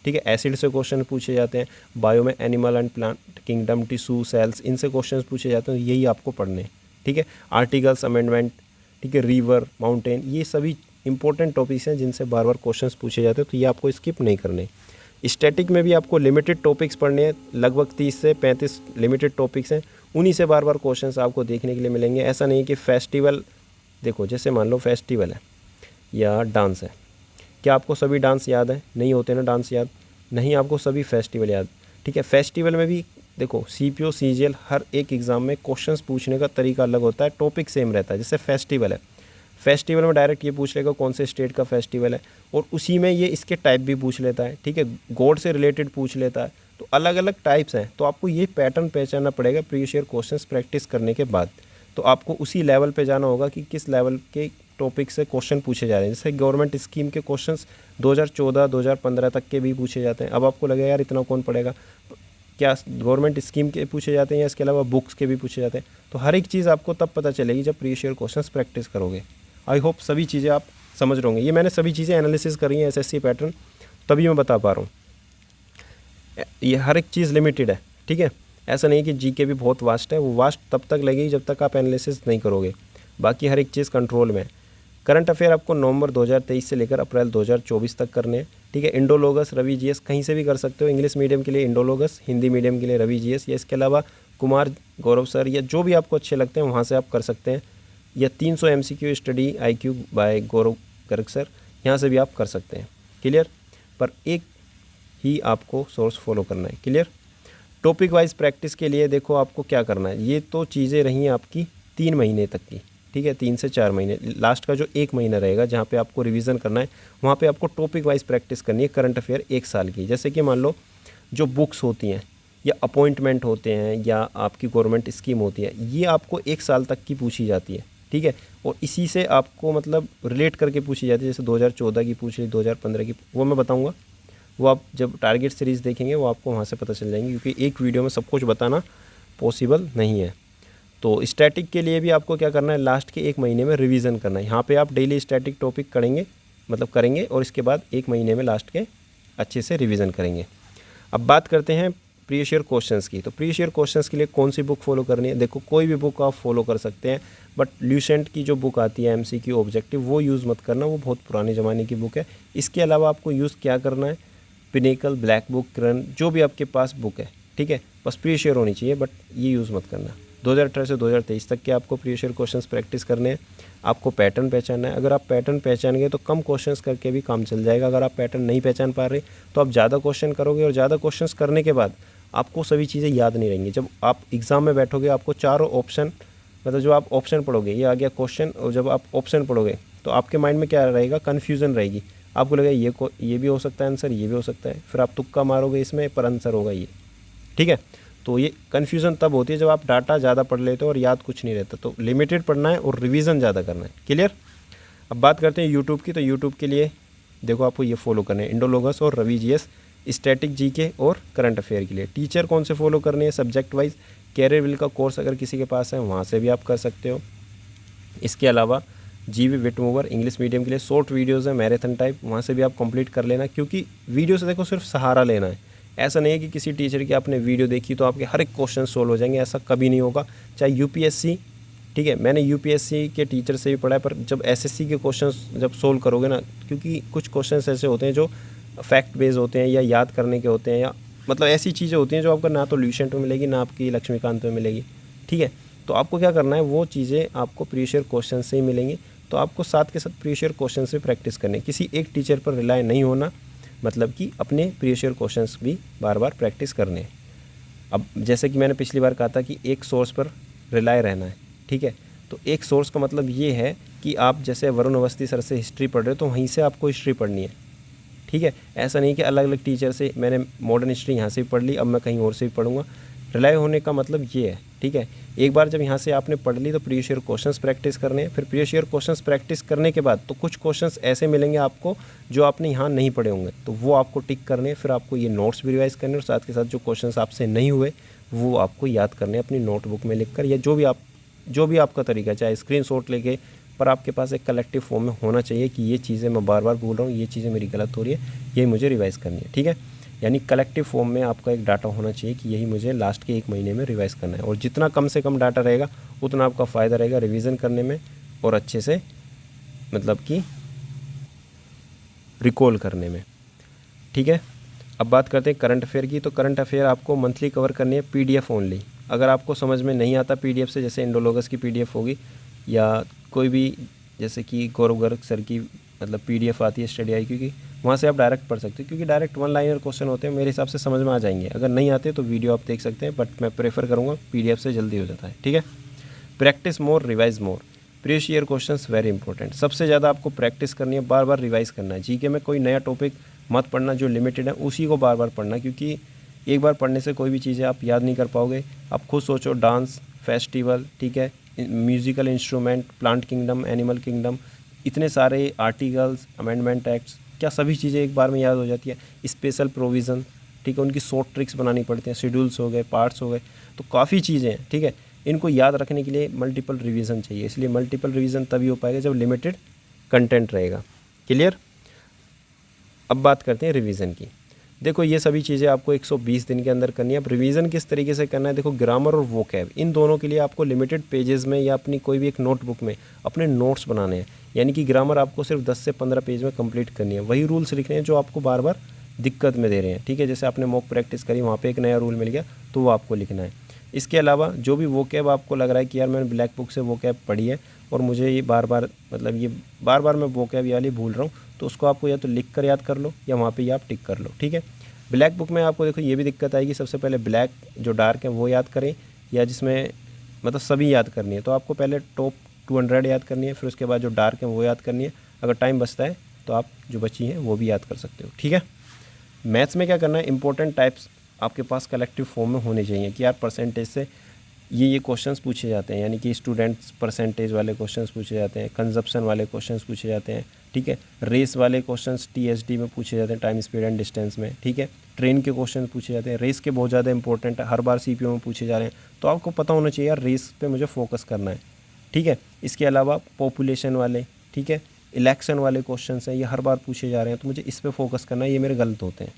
ठीक है। एसिड से क्वेश्चन पूछे जाते हैं, बायो में animal and plant kingdom, tissue, cells, इनसे क्वेश्चन पूछे जाते हैं, यही आपको पढ़ने हैं, ठीक है। आर्टिकल्स, अमेंडमेंट, ठीक है, रिवर, माउंटेन, ये सभी इंपॉर्टेंट टॉपिक्स हैं जिनसे बार बार क्वेश्चंस पूछे जाते हैं, तो ये आपको स्किप नहीं करने। स्टैटिक में भी आपको लिमिटेड टॉपिक्स पढ़ने हैं, लगभग 30 से 35 लिमिटेड टॉपिक्स हैं, उन्हीं से बार बार क्वेश्चंस आपको देखने के लिए मिलेंगे। ऐसा नहीं कि फेस्टिवल, देखो जैसे मान लो फेस्टिवल है या डांस है, क्या आपको सभी डांस याद है? नहीं होते ना डांस याद, नहीं आपको सभी फेस्टिवल याद, ठीक है। फेस्टिवल में भी देखो सीपीओ, सीजीएल हर एक एग्ज़ाम में क्वेश्चंस पूछने का तरीका अलग होता है, टॉपिक सेम रहता है। जैसे फेस्टिवल है, फेस्टिवल में डायरेक्ट ये पूछ लेगा कौन से स्टेट का फेस्टिवल है, और उसी में ये इसके टाइप भी पूछ लेता है, ठीक है। गॉड से रिलेटेड पूछ लेता है, तो अलग अलग टाइप्स हैं। तो आपको ये पैटर्न पहचानना पड़ेगा प्रीवियस ईयर क्वेश्चंस प्रैक्टिस करने के बाद। तो आपको उसी लेवल पे जाना होगा कि किस लेवल के टॉपिक से क्वेश्चन पूछे जा रहे हैं। जैसे गवर्नमेंट स्कीम के क्वेश्चंस 2014, 2015 तक के भी पूछे जाते हैं। अब आपको लगेगा यार इतना कौन पढ़ेगा, क्या गवर्नमेंट स्कीम के पूछे जाते हैं या इसके अलावा बुक्स के भी पूछे जाते हैं। तो हर एक चीज़ आपको तब पता चलेगी जब प्रीवियस ईयर क्वेश्चंस प्रैक्टिस करोगे। आई होप सभी चीज़ें आप समझ रहे होंगे। ये मैंने सभी चीज़ें एनालिसिस करी हैं एसएससी पैटर्न, तभी मैं बता पा रहा हूँ। ये हर एक चीज़ लिमिटेड है, ठीक है। ऐसा नहीं कि जीके भी बहुत वास्ट है, वो वास्ट तब तक लगेगी जब तक आप एनालिसिस नहीं करोगे। बाकी हर एक चीज़ कंट्रोल में है। करंट अफेयर आपको नवंबर 2023 से लेकर अप्रैल 2024 तक करने हैं, ठीक है। इंडोलॉगस, रवि जीएस कहीं से भी कर सकते हो। इंग्लिश मीडियम के लिए इंडोलॉगस, हिंदी मीडियम के लिए रवि जीएस, या इसके अलावा कुमार गौरव सर या जो भी आपको अच्छे लगते हैं वहाँ से आप कर सकते हैं। या 300 MCQ स्टडी IQ बाय गौरव गर्ग सर, यहाँ से भी आप कर सकते हैं। क्लियर, पर एक ही आपको सोर्स फॉलो करना है। क्लियर। टॉपिक वाइज प्रैक्टिस के लिए देखो आपको क्या करना है। ये तो चीज़ें रही आपकी 3 महीने तक की, ठीक है, 3 से 4 महीने। लास्ट का जो 1 महीना रहेगा जहाँ पे आपको रिवीजन करना है, वहाँ पे आपको टॉपिक वाइज प्रैक्टिस करनी है करंट अफेयर 1 साल की। जैसे कि मान लो जो बुक्स होती हैं या अपॉइंटमेंट होते हैं या आपकी गवर्नमेंट स्कीम होती है, ये आपको 1 साल तक की पूछी जाती है, ठीक है। और इसी से आपको मतलब रिलेट करके पूछी जाती है। जैसे 2014 की पूछ ली, 2015 की, वो मैं बताऊँगा, वो आप जब टारगेट सीरीज़ देखेंगे वो आपको वहाँ से पता चल जाएंगी, क्योंकि एक वीडियो में सब कुछ बताना पॉसिबल नहीं है। तो स्टैटिक के लिए भी आपको क्या करना है, लास्ट के 1 महीने में रिवीजन करना है। यहाँ पे आप डेली स्टैटिक टॉपिक करेंगे और इसके बाद 1 महीने में लास्ट के अच्छे से रिवीजन करेंगे। अब बात करते हैं प्रीवियस ईयर क्वेश्चंस की। तो प्रीवियस ईयर क्वेश्चंस के लिए कौन सी बुक फॉलो करनी है? देखो कोई भी बुक आप फॉलो कर सकते हैं, बट ल्यूसेंट की जो बुक आती है MCQ ऑब्जेक्टिव, वो यूज़ मत करना, वो बहुत पुराने ज़माने की बुक है। इसके अलावा आपको यूज़ क्या करना है, पिनेकल, ब्लैक बुक, किरण, जो भी आपके पास बुक है, ठीक है, बस प्रीवियस ईयर होनी चाहिए, बट ये यूज़ मत करना। 2018 से 2023 तक के आपको प्रीवियस ईयर क्वेश्चंस प्रैक्टिस करने हैं। आपको पैटर्न पहचानना है। अगर आप पैटर्न पहचान गए तो कम क्वेश्चंस करके भी काम चल जाएगा। अगर आप पैटर्न नहीं पहचान पा रहे तो आप ज़्यादा क्वेश्चन करोगे, और ज़्यादा क्वेश्चंस करने के बाद आपको सभी चीज़ें याद नहीं रहेंगी। जब आप एग्ज़ाम में बैठोगे आपको चारों ऑप्शन, मतलब जो आप ऑप्शन पढ़ोगे, ये आ गया क्वेश्चन, और जब आप ऑप्शन पढ़ोगे तो आपके माइंड में क्या रहेगा, कन्फ्यूज़न रहेगी। आपको लगेगा ये भी हो सकता है आंसर, ये भी हो सकता है, फिर आप तुक्का मारोगे इसमें, पर आंसर होगा ये, ठीक है। तो ये कन्फ्यूज़न तब होती है जब आप डाटा ज़्यादा पढ़ लेते हो और याद कुछ नहीं रहता। तो लिमिटेड पढ़ना है और रिवीजन ज़्यादा करना है। क्लियर। अब बात करते हैं यूट्यूब की। तो यूट्यूब के लिए देखो आपको ये फॉलो करना है, इंडोलॉगस और रवि जीएस, स्टैटिक जीके और करंट अफेयर के लिए। टीचर कौन से फॉलो करने हैं, सब्जेक्ट वाइज कैरियर विल का कोर्स अगर किसी के पास है वहाँ से भी आप कर सकते हो। इसके अलावा जीवी विटमूवर इंग्लिश मीडियम के लिए शॉर्ट वीडियोज़ है मैराथन टाइप, वहाँ से भी आप कंप्लीट कर लेना, क्योंकि वीडियो से देखो सिर्फ सहारा लेना है, ऐसा नहीं है कि किसी टीचर की आपने वीडियो देखी तो आपके हर एक क्वेश्चन सोल्व हो जाएंगे, ऐसा कभी नहीं होगा। चाहे यूपीएससी, ठीक है, मैंने यूपीएससी के टीचर से भी पढ़ा है, पर जब एसएससी के क्वेश्चंस जब सोल्व करोगे ना, क्योंकि कुछ क्वेश्चंस ऐसे होते हैं जो फैक्ट बेस्ड होते हैं या याद करने के होते हैं, या मतलब ऐसी चीज़ें होती हैं जो आपको ना तो ल्यूसेंट में मिलेगी ना आपकी लक्ष्मीकांत में मिलेगी, ठीक है। तो आपको क्या करना है, वो चीज़ें आपको प्रीवियस ईयर क्वेश्चन से ही मिलेंगी, तो आपको साथ के साथ प्रीवियस ईयर क्वेश्चन से प्रैक्टिस करनी है। किसी एक टीचर पर रिलाय नहीं होना, मतलब कि अपने प्रीवियस ईयर क्वेश्चंस भी बार बार प्रैक्टिस करने हैं। अब जैसे कि मैंने पिछली बार कहा था कि एक सोर्स पर रिलाय रहना है, ठीक है। तो एक सोर्स का मतलब ये है कि आप जैसे वरुण अवस्थी सर से हिस्ट्री पढ़ रहे हो तो वहीं से आपको हिस्ट्री पढ़नी है, ठीक है। ऐसा नहीं कि अलग अलग टीचर से मैंने मॉडर्न हिस्ट्री यहाँ से भी पढ़ ली, अब मैं कहीं और से भी पढ़ूंगा। रिलाय होने का मतलब ये है, ठीक है। एक बार जब यहाँ से आपने पढ़ ली तो प्रीवियस ईयर क्वेश्चंस प्रैक्टिस करने हैं। फिर प्रीवियस ईयर क्वेश्चंस प्रैक्टिस करने के बाद तो कुछ क्वेश्चंस ऐसे मिलेंगे आपको जो आपने यहाँ नहीं पढ़े होंगे, तो वो आपको टिक करने हैं। फिर आपको ये नोट्स भी रिवाइज करने और साथ के साथ जो क्वेश्चंस आपसे नहीं हुए वो आपको याद करने अपनी नोटबुक में लिख कर, या जो भी आपका तरीका, चाहे स्क्रीनशॉट लेके, पर आपके पास एक कलेक्टिव फॉर्म में होना चाहिए कि ये चीज़ें मैं बार बार बोल रहा हूँ, ये चीज़ें मेरी गलत हो रही है, यही मुझे रिवाइज़ करनी है, ठीक है। यानी कलेक्टिव फॉर्म में आपका एक डाटा होना चाहिए कि यही मुझे लास्ट के 1 महीने में रिवाइज़ करना है। और जितना कम से कम डाटा रहेगा उतना आपका फ़ायदा रहेगा रिवीजन करने में और अच्छे से मतलब कि रिकॉल करने में, ठीक है। अब बात करते हैं करंट अफेयर की। तो करंट अफेयर आपको मंथली कवर करनी है, पीडीएफ ओनली। अगर आपको समझ में नहीं आता पीडीएफ से, जैसे इंडोलॉगस की पीडीएफ होगी या कोई भी जैसे कि गौरव गर्ग सर की मतलब पीडीएफ आती है स्टडी IQ की, वहाँ से आप डायरेक्ट पढ़ सकते हो, क्योंकि डायरेक्ट 1 लाइनर क्वेश्चन होते हैं, मेरे हिसाब से समझ में आ जाएंगे। अगर नहीं आते तो वीडियो आप देख सकते हैं, बट मैं प्रेफर करूँगा पीडीएफ से जल्दी हो जाता है, ठीक है। Practice more revise more. Previous year questions very important, सबसे ज़्यादा आपको प्रैक्टिस करनी है, बार बार रिवाइज करना है। जीके में कोई नया टॉपिक मत पढ़ना, जो लिमिटेड है उसी को बार बार पढ़ना, क्योंकि एक बार पढ़ने से कोई भी चीज़ें आप याद नहीं कर पाओगे। आप खुद सोचो, डांस फेस्टिवल, ठीक है, musical instrument, plant kingdom, animal kingdom, इतने सारे आर्टिकल्स, अमेंडमेंट एक्ट्स, क्या सभी चीज़ें एक बार में याद हो जाती है। स्पेशल प्रोविज़न, ठीक है, उनकी शॉर्ट ट्रिक्स बनानी पड़ती हैं, शेड्यूल्स हो गए, पार्ट्स हो गए, तो काफ़ी चीज़ें हैं, ठीक है। इनको याद रखने के लिए मल्टीपल रिवीजन चाहिए, इसलिए मल्टीपल रिवीजन तभी हो पाएगा जब लिमिटेड कंटेंट रहेगा। क्लियर। अब बात करते हैं रिवीजन की। देखो ये सभी चीज़ें आपको 120 दिन के अंदर करनी है। अब रिवीजन किस तरीके से करना है, देखो ग्रामर और वोकैब, इन दोनों के लिए आपको लिमिटेड पेजेस में या अपनी कोई भी एक नोटबुक में अपने नोट्स बनाने हैं। यानी कि ग्रामर आपको सिर्फ 10 से 15 पेज में कंप्लीट करनी है। वही रूल्स लिखने हैं जो आपको बार बार दिक्कत में दे रहे हैं, ठीक है। जैसे आपने मॉक प्रैक्टिस करी, वहाँ पर एक नया रूल मिल गया तो वो आपको लिखना है। इसके अलावा जो भी वोकैब आपको लग रहा है कि यार मैंने ब्लैक बुक से वोकैब पढ़ी है और मुझे ये बार बार मैं वोकैब ये वाली भूल रहा हूँ, तो उसको आपको या तो लिख कर याद कर लो या वहाँ पे आप टिक कर लो, ठीक है। ब्लैक बुक में आपको देखो ये भी दिक्कत आएगी, सबसे पहले ब्लैक जो डार्क है वो याद करें, या जिसमें मतलब सभी याद करनी है, तो आपको पहले टॉप 200 याद करनी है, फिर उसके बाद जो डार्क है वो याद करनी है। अगर टाइम बचता है तो आप जो बची हैं वो भी याद कर सकते हो, ठीक है। मैथ्स में क्या करना है, इंपॉर्टेंट टाइप्स आपके पास कलेक्टिव फॉर्म में होने चाहिए कि यार परसेंटेज से ये क्वेश्चंस पूछे जाते हैं, यानी कि स्टूडेंट्स परसेंटेज वाले क्वेश्चंस पूछे जाते हैं, कंजप्शन वाले क्वेश्चंस पूछे जाते हैं, ठीक है। रेस वाले क्वेश्चंस TSD में पूछे जाते हैं, टाइम स्पीड एंड डिस्टेंस में, ठीक है। ट्रेन के क्वेश्चन पूछे जाते हैं, रेस के बहुत ज़्यादा इंपॉर्टेंट है, हर बार CPO में पूछे जा रहे हैं, तो आपको पता होना चाहिए यार रेस पे मुझे फोकस करना है, ठीक है। इसके अलावा पॉपुलेशन वाले, ठीक है, इलेक्शन वाले क्वेश्चन हैं, ये हर बार पूछे जा रहे हैं, तो मुझे इस पर फोकस करना है, ये मेरे गलत होते हैं,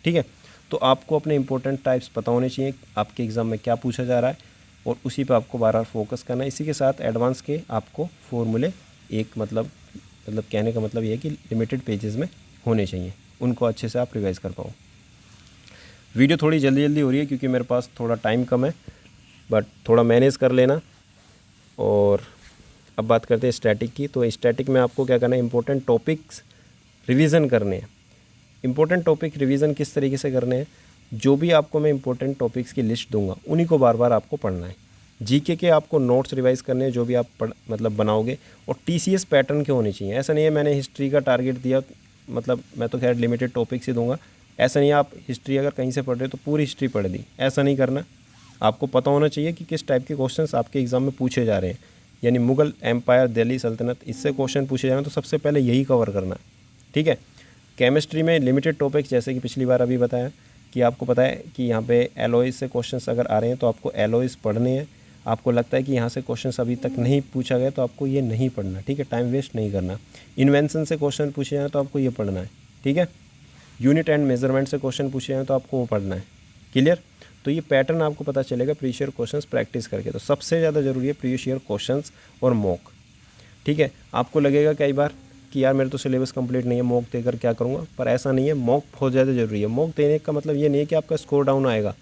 ठीक है। तो आपको अपने इंपॉर्टेंट टाइप्स पता होने चाहिए, आपके एग्ज़ाम में क्या पूछा जा रहा है और उसी पे आपको बार बार फोकस करना है। इसी के साथ एडवांस के आपको फॉर्मूले एक मतलब कहने का मतलब ये है कि लिमिटेड पेजेस में होने चाहिए, उनको अच्छे से आप रिवाइज़ कर पाओ। वीडियो थोड़ी जल्दी हो रही है क्योंकि मेरे पास थोड़ा टाइम कम है, बट थोड़ा मैनेज कर लेना। और अब बात करते हैं स्टैटिक की। तो स्टैटिक में आपको क्या करना है, इंपॉर्टेंट टॉपिक्स रिवीजन करने हैं। इंपॉर्टेंट टॉपिक रिवीजन किस तरीके से करने हैं, जो भी आपको मैं इंपॉर्टेंट टॉपिक्स की लिस्ट दूंगा उन्हीं को बार बार आपको पढ़ना है। जीके के आपको नोट्स रिवाइज करने हैं जो भी आप बनाओगे, और TCS पैटर्न के होने चाहिए। ऐसा नहीं है मैंने हिस्ट्री का टारगेट दिया, मतलब मैं तो खैर लिमिटेड टॉपिक्स ही दूंगा, ऐसा नहीं है आप हिस्ट्री अगर कहीं से पढ़ रहे हो तो पूरी हिस्ट्री पढ़ दी, ऐसा नहीं करना। आपको पता होना चाहिए कि किस टाइप के क्वेश्चंस आपके एग्जाम में पूछे जा रहे हैं। यानी मुग़ल एम्पायर, दिल्ली सल्तनत, इससे क्वेश्चन पूछे जा रहे हैं तो सबसे पहले यही कवर करना है, ठीक है। केमिस्ट्री में लिमिटेड टॉपिक्स, जैसे कि पिछली बार अभी बताया कि आपको पता है कि यहाँ पे एलॉयज़ से क्वेश्चंस अगर आ रहे हैं तो आपको एलॉयज़ पढ़ने हैं। आपको लगता है कि यहाँ से क्वेश्चंस अभी तक नहीं पूछा गया तो आपको ये नहीं पढ़ना, ठीक है, टाइम वेस्ट नहीं करना। इन्वेंशन से क्वेश्चन पूछे जाए तो आपको ये पढ़ना है, ठीक है। यूनिट एंड मेजरमेंट से क्वेश्चन पूछे हैं तो आपको वो पढ़ना है। क्लियर? तो ये पैटर्न आपको पता चलेगा प्रीवियस ईयर क्वेश्चंस प्रैक्टिस करके। तो सबसे ज़्यादा ज़रूरी है प्रीवियस ईयर क्वेश्चंस और मॉक। ठीक है, आपको लगेगा कई बार कि यार मेरे तो सिलेबस कंप्लीट नहीं है, मॉक देकर क्या करूँगा, पर ऐसा नहीं है। मॉक बहुत ज़्यादा ज़रूरी है। मॉक देने का मतलब ये नहीं है कि आपका स्कोर डाउन आएगा।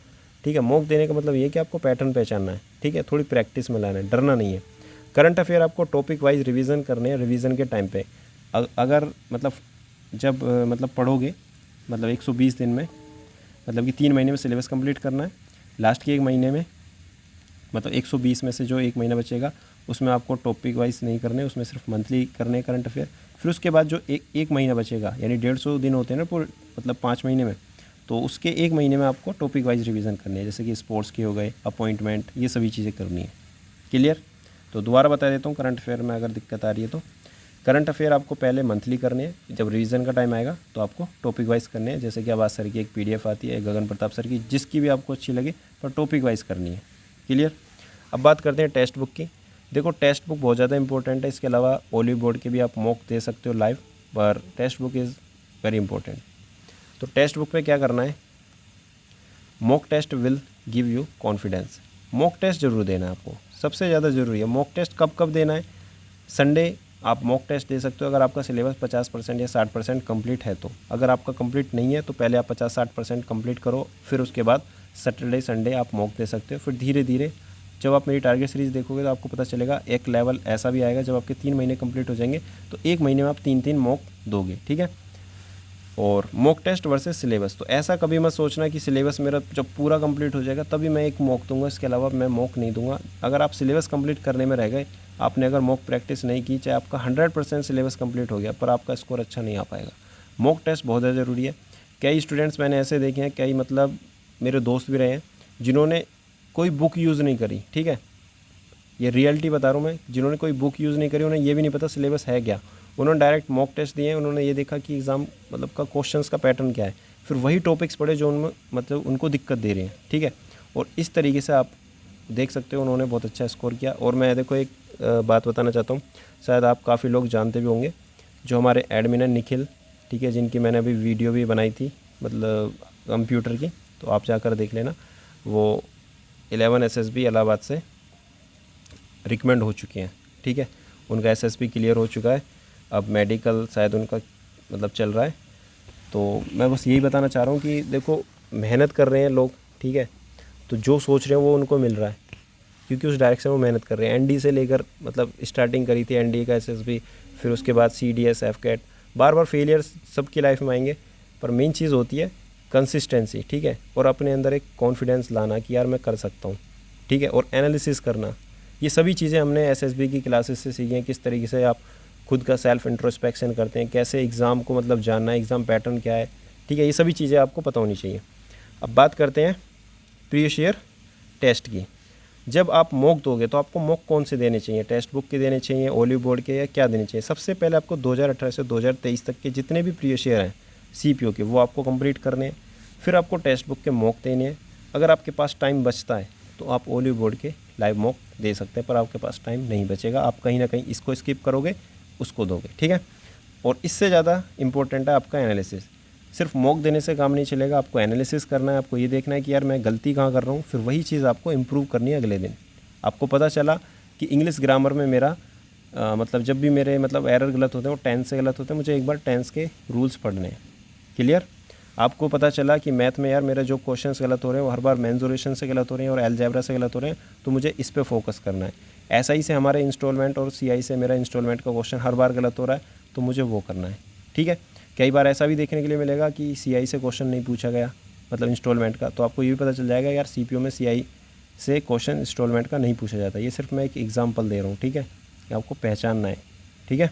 ठीक है, मॉक देने का मतलब ये है कि आपको पैटर्न पहचानना है। ठीक है, थोड़ी प्रैक्टिस में लाना है, डरना नहीं है। करंट अफेयर आपको टॉपिक वाइज रिवीजन करने हैं। रिवीजन के टाइम पे अगर मतलब जब मतलब पढ़ोगे, मतलब 120 दिन में, मतलब कि 3 महीने में सिलेबस कंप्लीट करना है। लास्ट के 1 महीने में, मतलब 120 में से जो 1 महीना बचेगा उसमें आपको टॉपिक वाइज नहीं करने, उसमें सिर्फ मंथली करने हैं करंट अफेयर। फिर उसके बाद जो एक महीना बचेगा, यानी 150 दिन होते हैं ना पूरे, मतलब 5 महीने में, तो उसके 1 महीने में आपको टॉपिक वाइज रिवीजन करनी है, जैसे कि स्पोर्ट्स के हो गए, अपॉइंटमेंट, ये सभी चीज़ें करनी है। क्लियर? तो दोबारा बता देता हूँ, करंट अफेयर में अगर दिक्कत आ रही है तो करंट अफेयर आपको पहले मंथली करने हैं, जब रिवीजन का टाइम आएगा तो आपको टॉपिक वाइज करने हैं। जैसे कि आवाज़ सर की एक PDF आती है, गगन प्रताप सर की, जिसकी भी आपको अच्छी लगे, पर टॉपिक वाइज करनी है। क्लियर? अब बात करते हैं टेक्स्ट बुक की। देखो टेक्स्ट बुक बहुत ज़्यादा इंपॉर्टेंट है। इसके अलावा ओलिव बोर्ड के भी आप मॉक दे सकते हो लाइव, पर text book is very important. तो टेक्स्ट बुक पे क्या करना है, mock test will give you confidence. Mock test जरूर देना है आपको, सबसे ज़्यादा ज़रूरी है। मॉक टेस्ट कब कब देना है? संडे आप मॉक टेस्ट दे सकते हो अगर आपका सिलेबस 50% या 60% कंप्लीट है तो। अगर आपका कंप्लीट नहीं है तो पहले आप 50-60% कंप्लीट करो, फिर उसके बाद सैटरडे संडे आप मॉक दे सकते हो। फिर धीरे धीरे जब आप मेरी टारगेट सीरीज़ देखोगे तो आपको पता चलेगा एक लेवल ऐसा भी आएगा, जब आपके 3 महीने कंप्लीट हो जाएंगे तो 1 महीने में आप 3-3 मॉक दोगे। ठीक है? और मॉक टेस्ट वर्सेस सिलेबस, तो ऐसा कभी मत सोचना कि सिलेबस मेरा जब पूरा कंप्लीट हो जाएगा तभी मैं एक मॉक दूंगा, इसके अलावा मैं मॉक नहीं दूंगा। अगर आप सिलेबस कंप्लीट करने में रह गए, आपने अगर मॉक प्रैक्टिस नहीं की, चाहे आपका 100% सिलेबस कंप्लीट हो गया, पर आपका स्कोर अच्छा नहीं आ पाएगा। मॉक टेस्ट बहुत ज़्यादा ज़रूरी है। कई स्टूडेंट्स मैंने ऐसे देखे हैं, कई मतलब मेरे दोस्त भी रहे हैं, जिन्होंने कोई बुक यूज़ नहीं करी। ठीक है, ये रियलिटी बता रहा हूँ मैं, जिन्होंने कोई बुक यूज़ नहीं करी, उन्हें ये भी नहीं पता सिलेबस है क्या, उन्होंने डायरेक्ट मॉक टेस्ट दिए। उन्होंने ये देखा कि एग्ज़ाम मतलब का क्वेश्चंस का पैटर्न क्या है, फिर वही टॉपिक्स पढ़े जो उनमें मतलब उनको दिक्कत दे रही हैं। ठीक है, और इस तरीके से आप देख सकते हो उन्होंने बहुत अच्छा स्कोर किया। और मैं देखो एक बात बताना चाहता हूँ, शायद आप काफ़ी लोग जानते भी होंगे, जो हमारे एडमिन है निखिल, ठीक है, जिनकी मैंने अभी वीडियो भी बनाई थी मतलब कंप्यूटर की, तो आप जाकर देख लेना। वो 11 SSB इलाहाबाद से रिकमेंड हो चुके हैं। ठीक है, उनका SSB क्लियर हो चुका है, अब मेडिकल शायद उनका मतलब चल रहा है। तो मैं बस यही बताना चाह रहा हूँ कि देखो मेहनत कर रहे हैं लोग, ठीक है, तो जो सोच रहे हैं वो उनको मिल रहा है, क्योंकि उस डायरेक्शन में मेहनत कर रहे हैं। ND से लेकर मतलब स्टार्टिंग करी थी, ND का SSB, फिर उसके बाद CDS, FCAT, बार बार फेलियर्स सबकी लाइफ में आएंगे, पर मेन चीज़ होती है कंसिस्टेंसी। ठीक है, और अपने अंदर एक कॉन्फिडेंस लाना कि यार मैं कर सकता हूँ। ठीक है, और एनालिसिस करना, ये सभी चीज़ें हमने SSB की क्लासेस से सीखी हैं। किस तरीके से आप खुद का सेल्फ इंट्रोस्पेक्शन करते हैं, कैसे एग्ज़ाम को मतलब जानना है, एग्ज़ाम पैटर्न क्या है। ठीक है, ये सभी चीज़ें आपको पता होनी चाहिए। अब बात करते हैं प्रीवियस ईयर टेस्ट की। जब आप मॉक दोगे तो आपको मॉक कौन से देने चाहिए, टेक्स्ट बुक के देने चाहिए, ओलिव बोर्ड के, या क्या देने चाहिए? सबसे पहले आपको 2018 से 2023 तक के जितने भी प्रीवियस ईयर हैं CPO के, वो आपको कंप्लीट करने हैं। फिर आपको टेक्स्ट बुक के मॉक देने हैं। अगर आपके पास टाइम बचता है तो आप ओलिव बोर्ड के लाइव मॉक दे सकते हैं, पर आपके पास टाइम नहीं बचेगा, आप कहीं ना कहीं इसको स्किप करोगे, उसको दोगे। ठीक है, और इससे ज़्यादा इंपॉर्टेंट है आपका एनालिसिस। सिर्फ मॉक देने से काम नहीं चलेगा, आपको एनालिसिस करना है। आपको ये देखना है कि यार मैं गलती कहाँ कर रहा हूँ, फिर वही चीज़ आपको इम्प्रूव करनी है अगले दिन। आपको पता चला कि इंग्लिश ग्रामर में मेरा मतलब जब भी मेरे मतलब एरर गलत होते हैं, वो टेंस से गलत होते हैं, मुझे एक बार टेंस के रूल्स पढ़ने हैं। क्लियर? आपको पता चला कि मैथ में यार मेरे जो क्वेश्चंस गलत हो रहे हैं वो हर बार मेंसुरेशन से गलत हो रहे हैं और अलजेब्रा से गलत हो रहे हैं, तो मुझे इस पे फोकस करना है। ऐसा ही से हमारे इंस्टॉलमेंट और CI से मेरा इंस्टॉलमेंट का क्वेश्चन हर बार गलत हो रहा है, तो मुझे वो करना है। ठीक है, कई बार ऐसा भी देखने के लिए मिलेगा कि CI से क्वेश्चन नहीं पूछा गया मतलब इंस्टॉलमेंट का, तो आपको ये भी पता चल जाएगा यार CPO में CI से क्वेश्चन इंस्टॉलमेंट का नहीं पूछा जाता। ये सिर्फ मैं एक एग्जांपल दे रहा हूँ। ठीक है, कि आपको पहचानना है। ठीक है,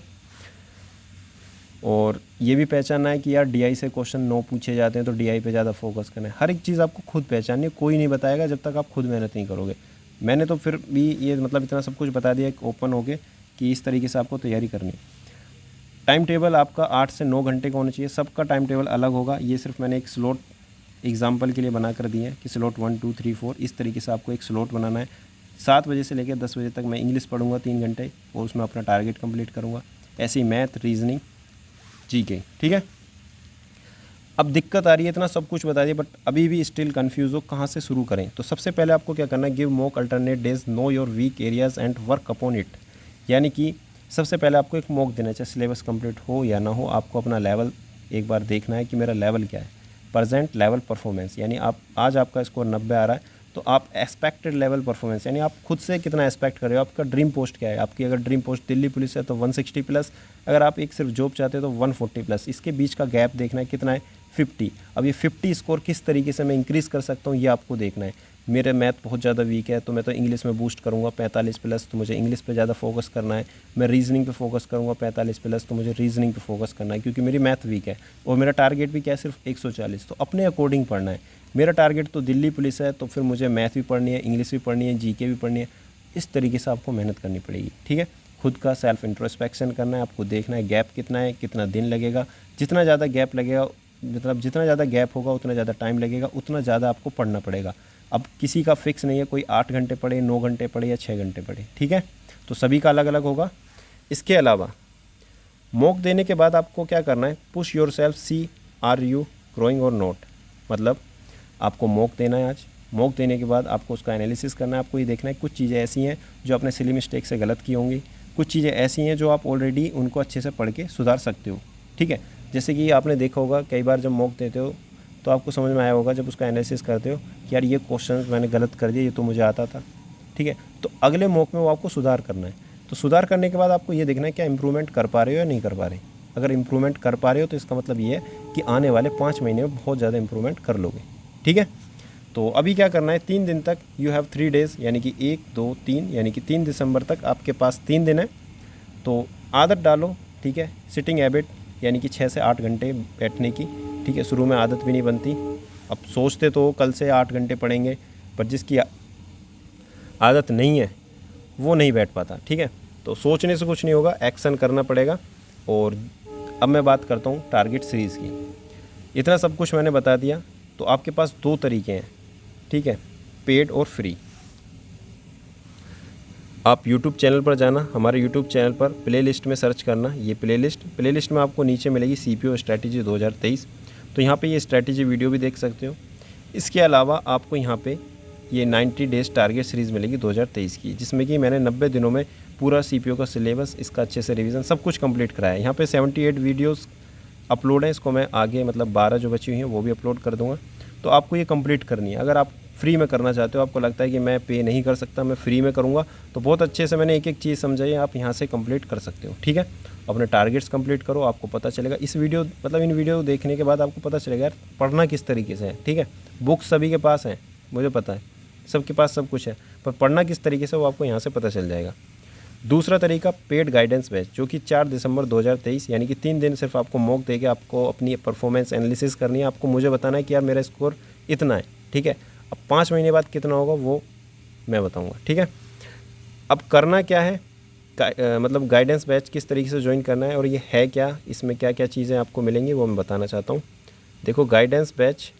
और ये भी पहचानना है कि यार DI से क्वेश्चन 9 पूछे जाते हैं तो DI पे ज़्यादा फोकस करना है। हर एक चीज़ आपको खुद पहचाननी है, कोई नहीं बताएगा जब तक आप खुद मेहनत नहीं करोगे। मैंने तो फिर भी ये मतलब इतना सब कुछ बता दिया ओपन हो के कि इस तरीके से आपको तैयारी करनी है। टाइम टेबल आपका 8 से 9 घंटे का होना चाहिए। सबका टाइम टेबल अलग होगा, ये सिर्फ मैंने एक स्लॉट एग्जाम्पल के लिए बना कर दिए हैं कि स्लॉट 1 2 3 4 इस तरीके से आपको एक स्लॉट बनाना है। 7 बजे से लेकर 10 बजे तक मैं इंग्लिश पढ़ूंगा 3 घंटे, और उसमें अपना टारगेट कंप्लीट करूँगा। ऐसे ही मैथ, रीजनिंग, GK। ठीक है, अब दिक्कत आ रही है, इतना सब कुछ बता दिया बट अभी भी स्टिल कंफ्यूज हो कहाँ से शुरू करें। तो सबसे पहले आपको क्या करना है, give mock alternate days, know your weak areas and work upon it. यानी कि सबसे पहले आपको एक मॉक देना चाहिए, सिलेबस कंप्लीट हो या ना हो, आपको अपना लेवल एक बार देखना है कि मेरा लेवल क्या है, प्रेजेंट लेवल परफॉर्मेंस। यानी आप आज आपका स्कोर 90 आ रहा है तो आप एक्सपेक्टेड लेवल परफॉर्मेंस यानी आप खुद से कितना एक्सपेक्ट कर रहे हो, आपका ड्रीम पोस्ट क्या है। आपकी अगर ड्रीम पोस्ट दिल्ली पुलिस है तो 160 प्लस, अगर आप एक सिर्फ जॉब चाहते हो तो 140 प्लस। इसके बीच का गैप देखना है कितना है, 50। अब ये 50 स्कोर किस तरीके से मैं इंक्रीज़ कर सकता हूँ ये आपको देखना है। मेरे मैथ बहुत ज़्यादा वीक है तो मैं तो इंग्लिश में बूस्ट करूँगा 45 प्लस, तो मुझे इंग्लिश पे ज़्यादा फोकस करना है। मैं रीजनिंग पे फोकस करूँगा 45 प्लस, तो मुझे रीजनिंग पे फोकस करना है क्योंकि मेरी मैथ वीक है और मेरा टारगेट भी क्या है, सिर्फ 140। तो अपने अकॉर्डिंग पढ़ना है। मेरा टारगेट तो दिल्ली पुलिस है तो फिर मुझे मैथ भी पढ़नी है, इंग्लिश भी पढ़नी है, जीके भी पढ़नी है। इस तरीके से आपको मेहनत करनी पड़ेगी, ठीक है। खुद का सेल्फ इंट्रोस्पेक्शन करना है, आपको देखना है गैप कितना है, कितना दिन लगेगा। जितना ज़्यादा गैप लगेगा, मतलब जितना ज़्यादा गैप होगा उतना ज़्यादा टाइम लगेगा, उतना ज़्यादा आपको पढ़ना पड़ेगा। अब किसी का फिक्स नहीं है, कोई 8 घंटे पढ़े, 9 घंटे पढ़े या 6 घंटे पढ़े, ठीक है। तो सभी का अलग अलग होगा। इसके अलावा मॉक देने के बाद आपको क्या करना है, push your self, see are you growing और नॉट। मतलब आपको मॉक देना है आज, मॉक देने के बाद आपको उसका एनालिसिस करना है। आपको ये देखना है कुछ चीज़ें ऐसी हैं जो आपने सिली मिस्टेक से गलत की होंगी, कुछ चीज़ें ऐसी हैं जो आप ऑलरेडी उनको अच्छे से पढ़ के सुधार सकते हो, ठीक है। जैसे कि आपने देखा होगा कई बार जब मॉक देते हो तो आपको समझ में आया होगा जब उसका एनालिसिस करते हो कि यार ये क्वेश्चन मैंने गलत कर दिया, ये तो मुझे आता था, ठीक है। तो अगले मॉक में वो आपको सुधार करना है। तो सुधार करने के बाद आपको ये देखना है क्या इंप्रूवमेंट कर पा रहे हो या नहीं कर पा रहे। अगर इंप्रूवमेंट कर पा रहे हो तो इसका मतलब ये है कि आने वाले 5 महीने में बहुत ज़्यादा इंप्रूवमेंट कर लोगे, ठीक है। तो अभी क्या करना है, 3 दिन तक यू हैव 3 डेज़, यानी कि 1 2 3, यानी कि 3 दिसंबर तक आपके पास 3 दिन है। तो आदत डालो, ठीक है। सिटिंग हैबिट यानी कि 6 से 8 घंटे बैठने की, ठीक है। शुरू में आदत भी नहीं बनती। अब सोचते तो कल से 8 घंटे पढ़ेंगे, पर जिसकी आदत नहीं है वो नहीं बैठ पाता, ठीक है। तो सोचने से कुछ नहीं होगा, एक्शन करना पड़ेगा। और अब मैं बात करता हूँ टारगेट सीरीज़ की। इतना सब कुछ मैंने बता दिया। तो आपके पास 2 तरीके हैं, ठीक है, पेड और फ्री। आप YouTube चैनल पर जाना, हमारे YouTube चैनल पर प्लेलिस्ट में सर्च करना, ये प्लेलिस्ट में आपको नीचे मिलेगी CPO स्ट्रैटेजी 2023। तो यहाँ पे ये स्ट्रैटेजी वीडियो भी देख सकते हो। इसके अलावा आपको यहाँ पे ये 90 डेज़ टारगेट सीरीज़ मिलेगी 2023 की, जिसमें कि मैंने 90 दिनों में पूरा CPO का सिलेबस, इसका अच्छे से रिवीजन सब कुछ कंप्लीट कराया है। यहाँ पे 78 वीडियोस अपलोड है, इसको मैं आगे मतलब 12 जो बची हुई हैं वो भी अपलोड कर दूँगा। तो आपको ये कंप्लीट करनी है। अगर आप फ्री में करना चाहते हो, आपको लगता है कि मैं पे नहीं कर सकता, मैं फ्री में करूँगा, तो बहुत अच्छे से मैंने एक एक चीज़ समझाई है, आप यहाँ से कंप्लीट कर सकते हो, ठीक है। अपने टारगेट्स कंप्लीट करो, आपको पता चलेगा इस वीडियो मतलब इन वीडियो देखने के बाद आपको पता चलेगा यार पढ़ना किस तरीके से है, ठीक है। बुक्स सभी के पास हैं, मुझे पता है सबके पास सब कुछ है, पर पढ़ना किस तरीके से वो आपको यहाँ से पता चल जाएगा। दूसरा तरीका पेड गाइडेंस बैच, जो कि 4 दिसंबर 2023, यानी कि 3 दिन सिर्फ आपको मॉक देके आपको अपनी परफॉर्मेंस एनालिसिस करनी है। आपको मुझे बताना है कि यार मेरा स्कोर इतना है, ठीक है। अब 5 महीने बाद कितना होगा वो मैं बताऊंगा, ठीक है। अब करना क्या है, मतलब गाइडेंस बैच किस तरीके से ज्वाइन करना है और ये है क्या, इसमें क्या क्या चीज़ें आपको मिलेंगी वो मैं बताना चाहता हूँ। देखो, गाइडेंस बैच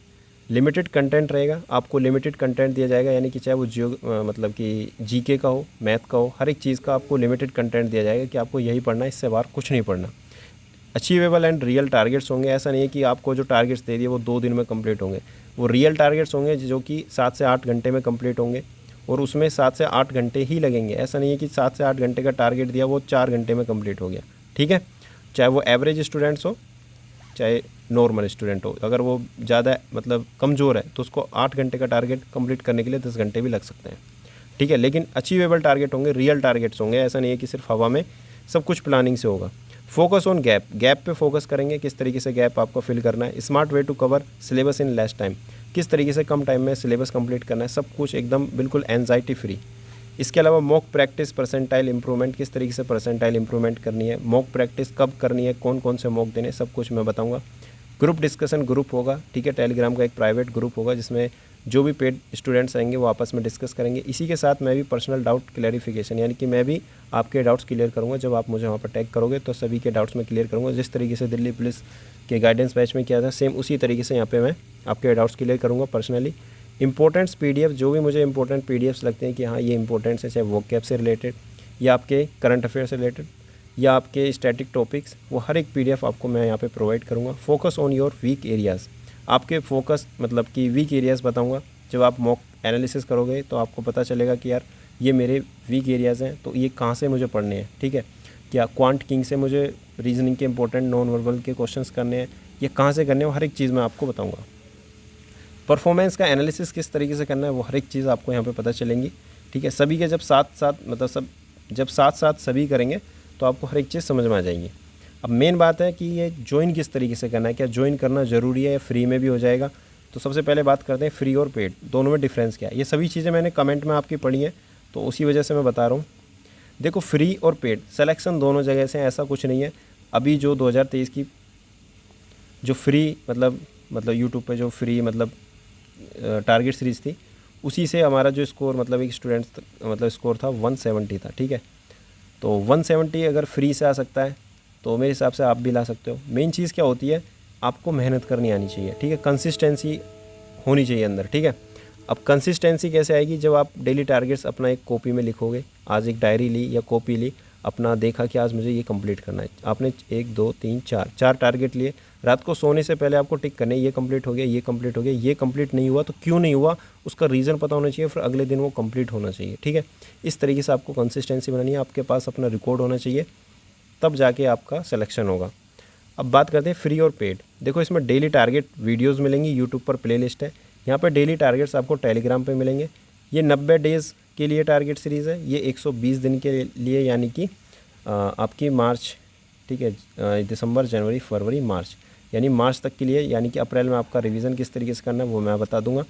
लिमिटेड कंटेंट रहेगा, आपको लिमिटेड कंटेंट दिया जाएगा, यानी कि चाहे वो मतलब कि जीके का हो, मैथ का हो, हर एक चीज़ का आपको लिमिटेड कंटेंट दिया जाएगा कि आपको यही पढ़ना है, इससे बाहर कुछ नहीं पढ़ना। अचीवेबल एंड रियल टारगेट्स होंगे। ऐसा नहीं है कि आपको जो टारगेट्स दे दिए वो 2 दिन में कंप्लीट होंगे, वो रियल टारगेट्स होंगे जो कि 7 से 8 घंटे में कंप्लीट होंगे और उसमें 7 से 8 घंटे ही लगेंगे। ऐसा नहीं है कि 7 से 8 घंटे का टारगेट दिया वो 4 घंटे में कंप्लीट हो गया, ठीक है। चाहे वो एवरेज स्टूडेंट्स हो चाहे नॉर्मल स्टूडेंट हो, अगर वो ज़्यादा मतलब कमज़ोर है तो उसको 8 घंटे का टारगेट कंप्लीट करने के लिए 10 घंटे भी लग सकते हैं, ठीक है। लेकिन अचीवेबल टारगेट होंगे, रियल टारगेट्स होंगे। ऐसा नहीं है कि सिर्फ हवा में, सब कुछ प्लानिंग से होगा। फोकस ऑन गैप पे फोकस करेंगे, किस तरीके से गैप आपको फिल करना है। Smart way to cover syllabus in less time, किस तरीके से कम टाइम में सिलेबस कंप्लीट करना है, सब कुछ एकदम बिल्कुल एंजाइटी फ्री। इसके अलावा मॉक प्रैक्टिस परसेंटाइल इंप्रूवमेंट, किस तरीके से परसेंटाइल इंप्रूवमेंट करनी है, मॉक प्रैक्टिस कब करनी है, कौन कौन से मॉक देने, सब कुछ मैं बताऊंगा। ग्रुप डिस्कशन ग्रुप होगा, ठीक है। टेलीग्राम का एक प्राइवेट ग्रुप होगा जिसमें जो भी पेड स्टूडेंट्स आएंगे वो आपस में डिस्कस करेंगे। इसी के साथ मैं भी पर्सनल डाउट क्लैरिफिकेशन, यानी कि मैं भी आपके डाउट्स क्लियर करूंगा। जब आप मुझे वहाँ पर टैग करोगे तो सभी के डाउट्स मैं क्लियर करूँगा। जिस तरीके से दिल्ली पुलिस के गाइडेंस बैच में किया था, सेम उसी तरीके से यहाँ पे मैं आपके डाउट्स क्लियर करूँगा पर्सनली। इंपॉर्टेंट्स PDF, जो भी मुझे इंपॉर्टेंट PDFs लगते हैं कि हाँ ये इंपॉर्टेंट्स है, चाहे वोकैब से रिलेटेड या आपके करंट अफेयर से रिलेटेड, या आपके स्टैटिक टॉपिक्स, वो हर एक PDF आपको मैं यहाँ पे प्रोवाइड करूँगा। Focus on your weak areas, आपके फोकस मतलब कि वीक एरियाज़ बताऊँगा। जब आप मॉक एनालिसिस करोगे तो आपको पता चलेगा कि यार ये मेरे वीक एरियाज़ हैं, तो ये कहाँ से मुझे पढ़ने हैं, ठीक है। क्या क्वांट किंग से मुझे रीजनिंग के इंपॉर्टेंट नॉन वर्बल के क्वेश्चंस करने हैं, ये कहाँ से करने हैं, वो हर एक चीज़ मैं आपको बताऊँगा। परफॉर्मेंस का एनालिसिस किस तरीके से करना है, वो हर एक चीज़ आपको यहाँ पे पता चलेंगी, ठीक है। सभी के जब साथ साथ सभी करेंगे तो आपको हर एक चीज़ समझ में आ जाएंगी। अब मेन बात है कि ये ज्वाइन किस तरीके से करना है, क्या ज्वाइन करना ज़रूरी है या फ्री में भी हो जाएगा। तो सबसे पहले बात करते हैं फ्री और पेड दोनों में डिफरेंस क्या है। ये सभी चीज़ें मैंने कमेंट में आपकी पढ़ी हैं, तो उसी वजह से मैं बता रहा हूँ। देखो, फ्री और पेड सिलेक्शन दोनों जगह से, ऐसा कुछ नहीं है। अभी जो 2023 की जो फ्री मतलब यूट्यूब पे जो फ्री टारगेट सीरीज़ थी, उसी से हमारा जो स्कोर मतलब एक स्टूडेंट स्कोर था 170 था, ठीक है। तो 170 अगर फ्री से आ सकता है तो मेरे हिसाब से आप भी ला सकते हो। मेन चीज़ क्या होती है, आपको मेहनत करनी आनी चाहिए, ठीक है। कंसिस्टेंसी होनी चाहिए अंदर, ठीक है। अब कंसिस्टेंसी कैसे आएगी, जब आप डेली टारगेट्स अपना एक कॉपी में लिखोगे। आज एक डायरी ली या कॉपी ली, अपना देखा कि आज मुझे ये कंप्लीट करना है। आपने 1 2 3 4 टारगेट लिए, रात को सोने से पहले आपको टिक करने, ये कंप्लीट हो गया, ये कंप्लीट हो गया, ये कंप्लीट नहीं हुआ तो क्यों नहीं हुआ, उसका रीज़न पता होना चाहिए, फिर अगले दिन वो कंप्लीट होना चाहिए, ठीक है। इस तरीके से आपको कंसिस्टेंसी बनानी है, आपके पास अपना रिकॉर्ड होना चाहिए, तब जाके आपका सिलेक्शन होगा। अब बात करते हैं फ्री और पेड। देखो, इसमें डेली टारगेट वीडियोज़ मिलेंगी, यूट्यूब पर प्लेलिस्ट है, यहाँ पर डेली टारगेट्स आपको टेलीग्राम पे मिलेंगे। ये 90 डेज़ के लिए टारगेट सीरीज़ है, ये 120 दिन के लिए, यानी कि आपकी मार्च, ठीक है, दिसंबर जनवरी फरवरी मार्च, यानी मार्च तक के लिए, यानी कि अप्रैल में आपका रिवीजन किस तरीके से करना है वो मैं बता दूंगा।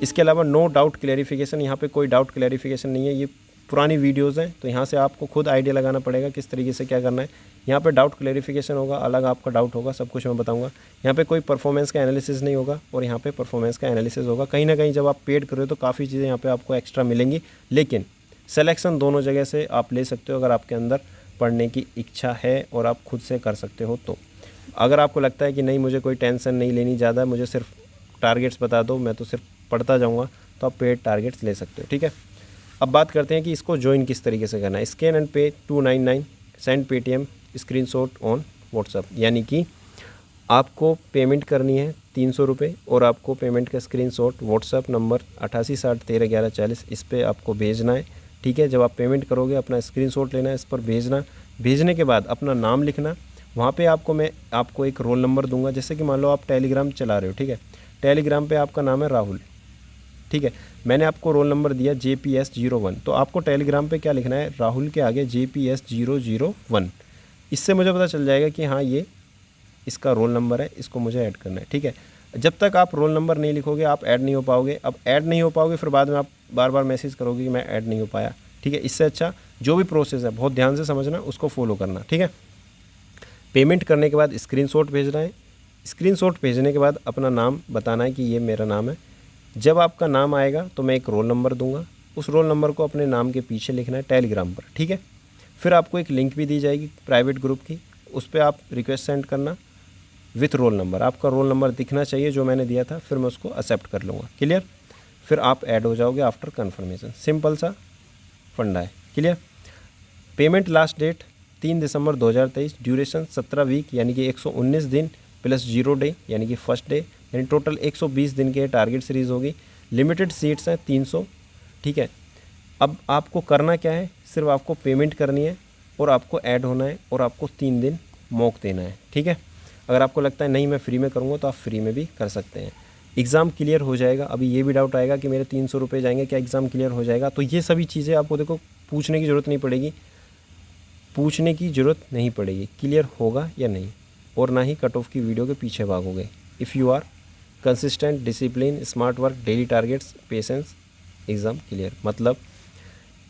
इसके अलावा नो डाउट क्लैरिफिकेशन, यहाँ पे कोई डाउट क्लैरिफिकेशन नहीं है, ये पुरानी वीडियोज़ हैं, तो यहाँ से आपको खुद आइडिया लगाना पड़ेगा किस तरीके से क्या करना है। यहाँ पे डाउट क्लैरिफिकेशन होगा, अलग आपका डाउट होगा, सब कुछ मैं बताऊंगा। यहाँ पे कोई परफॉर्मेंस का एनालिसिस नहीं होगा, और यहाँ पे परफॉर्मेंस का एनालिसिस होगा। कहीं ना कहीं जब आप पेड कर रहे हो तो काफ़ी चीज़ें यहाँ पे आपको एक्स्ट्रा मिलेंगी, लेकिन सिलेक्शन दोनों जगह से आप ले सकते हो अगर आपके अंदर पढ़ने की इच्छा है और आप खुद से कर सकते हो। तो अगर आपको लगता है कि नहीं, मुझे कोई टेंशन नहीं लेनी ज़्यादा, मुझे सिर्फ टारगेट्स बता दो, मैं तो सिर्फ पढ़ता जाऊँगा, तो आप पेड टारगेट्स ले सकते हो, ठीक है। अब बात करते हैं कि इसको ज्वाइन किस तरीके से करना है। Scan and pay 299, send Paytm screenshot on WhatsApp, यानी कि आपको पेमेंट करनी है 300 रुपये, और आपको पेमेंट का स्क्रीनशॉट व्हाट्सअप नंबर 8860131140 इस पर आपको भेजना है, ठीक है। जब आप पेमेंट करोगे अपना स्क्रीनशॉट लेना है, इस पर भेजना। भेजने के बाद अपना नाम लिखना, वहाँ पे मैं आपको एक रोल नंबर दूंगा। जैसे कि मान लो आप टेलीग्राम चला रहे हो, ठीक है, टेलीग्राम पे आपका नाम है राहुल, ठीक है, मैंने आपको रोल नंबर दिया JPS01, तो आपको टेलीग्राम पे क्या लिखना है, राहुल के आगे JPS001। इससे मुझे पता चल जाएगा कि हाँ ये इसका रोल नंबर है, इसको मुझे ऐड करना है, ठीक है। जब तक आप रोल नंबर नहीं लिखोगे आप ऐड नहीं हो पाओगे। अब ऐड नहीं हो पाओगे, फिर बाद में आप बार बार मैसेज करोगे कि मैं ऐड नहीं हो पाया, ठीक है। इससे अच्छा जो भी प्रोसेस है बहुत ध्यान से समझना, उसको फॉलो करना, ठीक है। पेमेंट करने के बाद स्क्रीनशॉट भेजना है। स्क्रीनशॉट भेजने के बाद अपना नाम बताना है कि ये मेरा नाम है। जब आपका नाम आएगा तो मैं एक रोल नंबर दूंगा, उस रोल नंबर को अपने नाम के पीछे लिखना है टेलीग्राम पर, ठीक है। फिर आपको एक लिंक भी दी जाएगी प्राइवेट ग्रुप की, उस पर आप रिक्वेस्ट सेंड करना विथ रोल नंबर। आपका रोल नंबर दिखना चाहिए जो मैंने दिया था, फिर मैं उसको एक्सेप्ट कर लूँगा, क्लियर। फिर आप ऐड हो जाओगे आफ्टर कन्फर्मेशन। सिंपल सा फंडा है, क्लियर। पेमेंट लास्ट डेट 3 दिसंबर 2023, ड्यूरेशन 17 वीक यानी कि 119 दिन प्लस 0 डे यानी कि फर्स्ट डे, यानी टोटल 120 दिन के टारगेट सीरीज़ होगी। लिमिटेड सीट्स हैं 300, ठीक है। अब आपको करना क्या है, सिर्फ आपको पेमेंट करनी है और आपको ऐड होना है और आपको 3 दिन मॉक देना है, ठीक है। अगर आपको लगता है नहीं मैं फ्री में करूँगा तो आप फ्री में भी कर सकते हैं। एग्ज़ाम क्लियर हो जाएगा। अभी ये भी डाउट आएगा कि मेरे 300 रुपये जाएंगे, क्या एग्ज़ाम क्लियर हो जाएगा। तो ये सभी चीज़ें आपको देखो पूछने की ज़रूरत नहीं पड़ेगी, क्लियर होगा या नहीं, और ना ही कट ऑफ की वीडियो के पीछे भागोगे। If you are consistent, discipline, smart work, daily targets, patience, exam clear. मतलब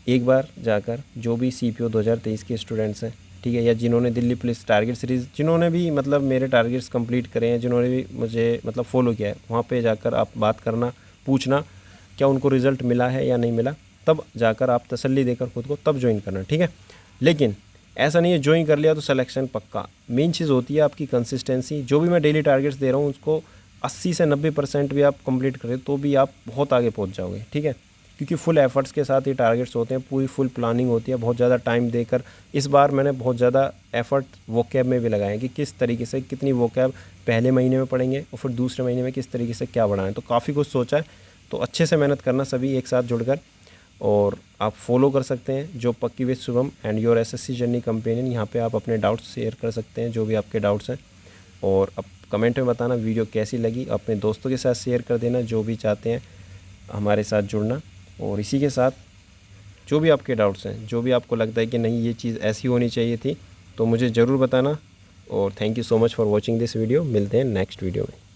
एक बार जाकर जो भी CPO 2023 के स्टूडेंट्स हैं, ठीक है, या जिन्होंने दिल्ली पुलिस टारगेट सीरीज़, जिन्होंने भी मेरे टारगेट्स कंप्लीट करे हैं, जिन्होंने भी मुझे फॉलो किया है, वहाँ पे जाकर आप बात करना, पूछना क्या उनको रिज़ल्ट मिला है या नहीं मिला, तब जाकर आप तसल्ली देकर खुद को तब ज्वाइन करना, ठीक है। लेकिन ऐसा नहीं है ज्वाइन कर लिया तो सिलेक्शन पक्का। मेन चीज़ होती है आपकी कंसिस्टेंसी। जो भी मैं डेली टारगेट्स दे रहा हूँ उसको 80 से 90% भी आप कंप्लीट करें तो भी आप बहुत आगे पहुँच जाओगे, ठीक है। क्योंकि फुल एफर्ट्स के साथ ही टारगेट्स होते हैं, पूरी फुल प्लानिंग होती है, बहुत ज़्यादा टाइम देकर। इस बार मैंने बहुत ज़्यादा एफर्ट वोकैब में भी लगाए कि किस तरीके से कितनी वोकैब पहले महीने में पढ़ेंगे और फिर दूसरे महीने में किस तरीके से क्या बढ़ाएं। तो काफ़ी कुछ सोचा है, तो अच्छे से मेहनत करना सभी एक साथ जुड़कर। और आप फॉलो कर सकते हैं जो पक्की with Shubham and your SSC journey companion. यहाँ पे आप अपने डाउट्स शेयर कर सकते हैं, जो भी आपके डाउट्स हैं। और अब कमेंट में बताना वीडियो कैसी लगी, अपने दोस्तों के साथ शेयर कर देना जो भी चाहते हैं हमारे साथ जुड़ना। और इसी के साथ जो भी आपके डाउट्स हैं, जो भी आपको लगता है कि नहीं ये चीज़ ऐसी होनी चाहिए थी, तो मुझे ज़रूर बताना। और thank you so much for watching this video. मिलते हैं नेक्स्ट वीडियो में।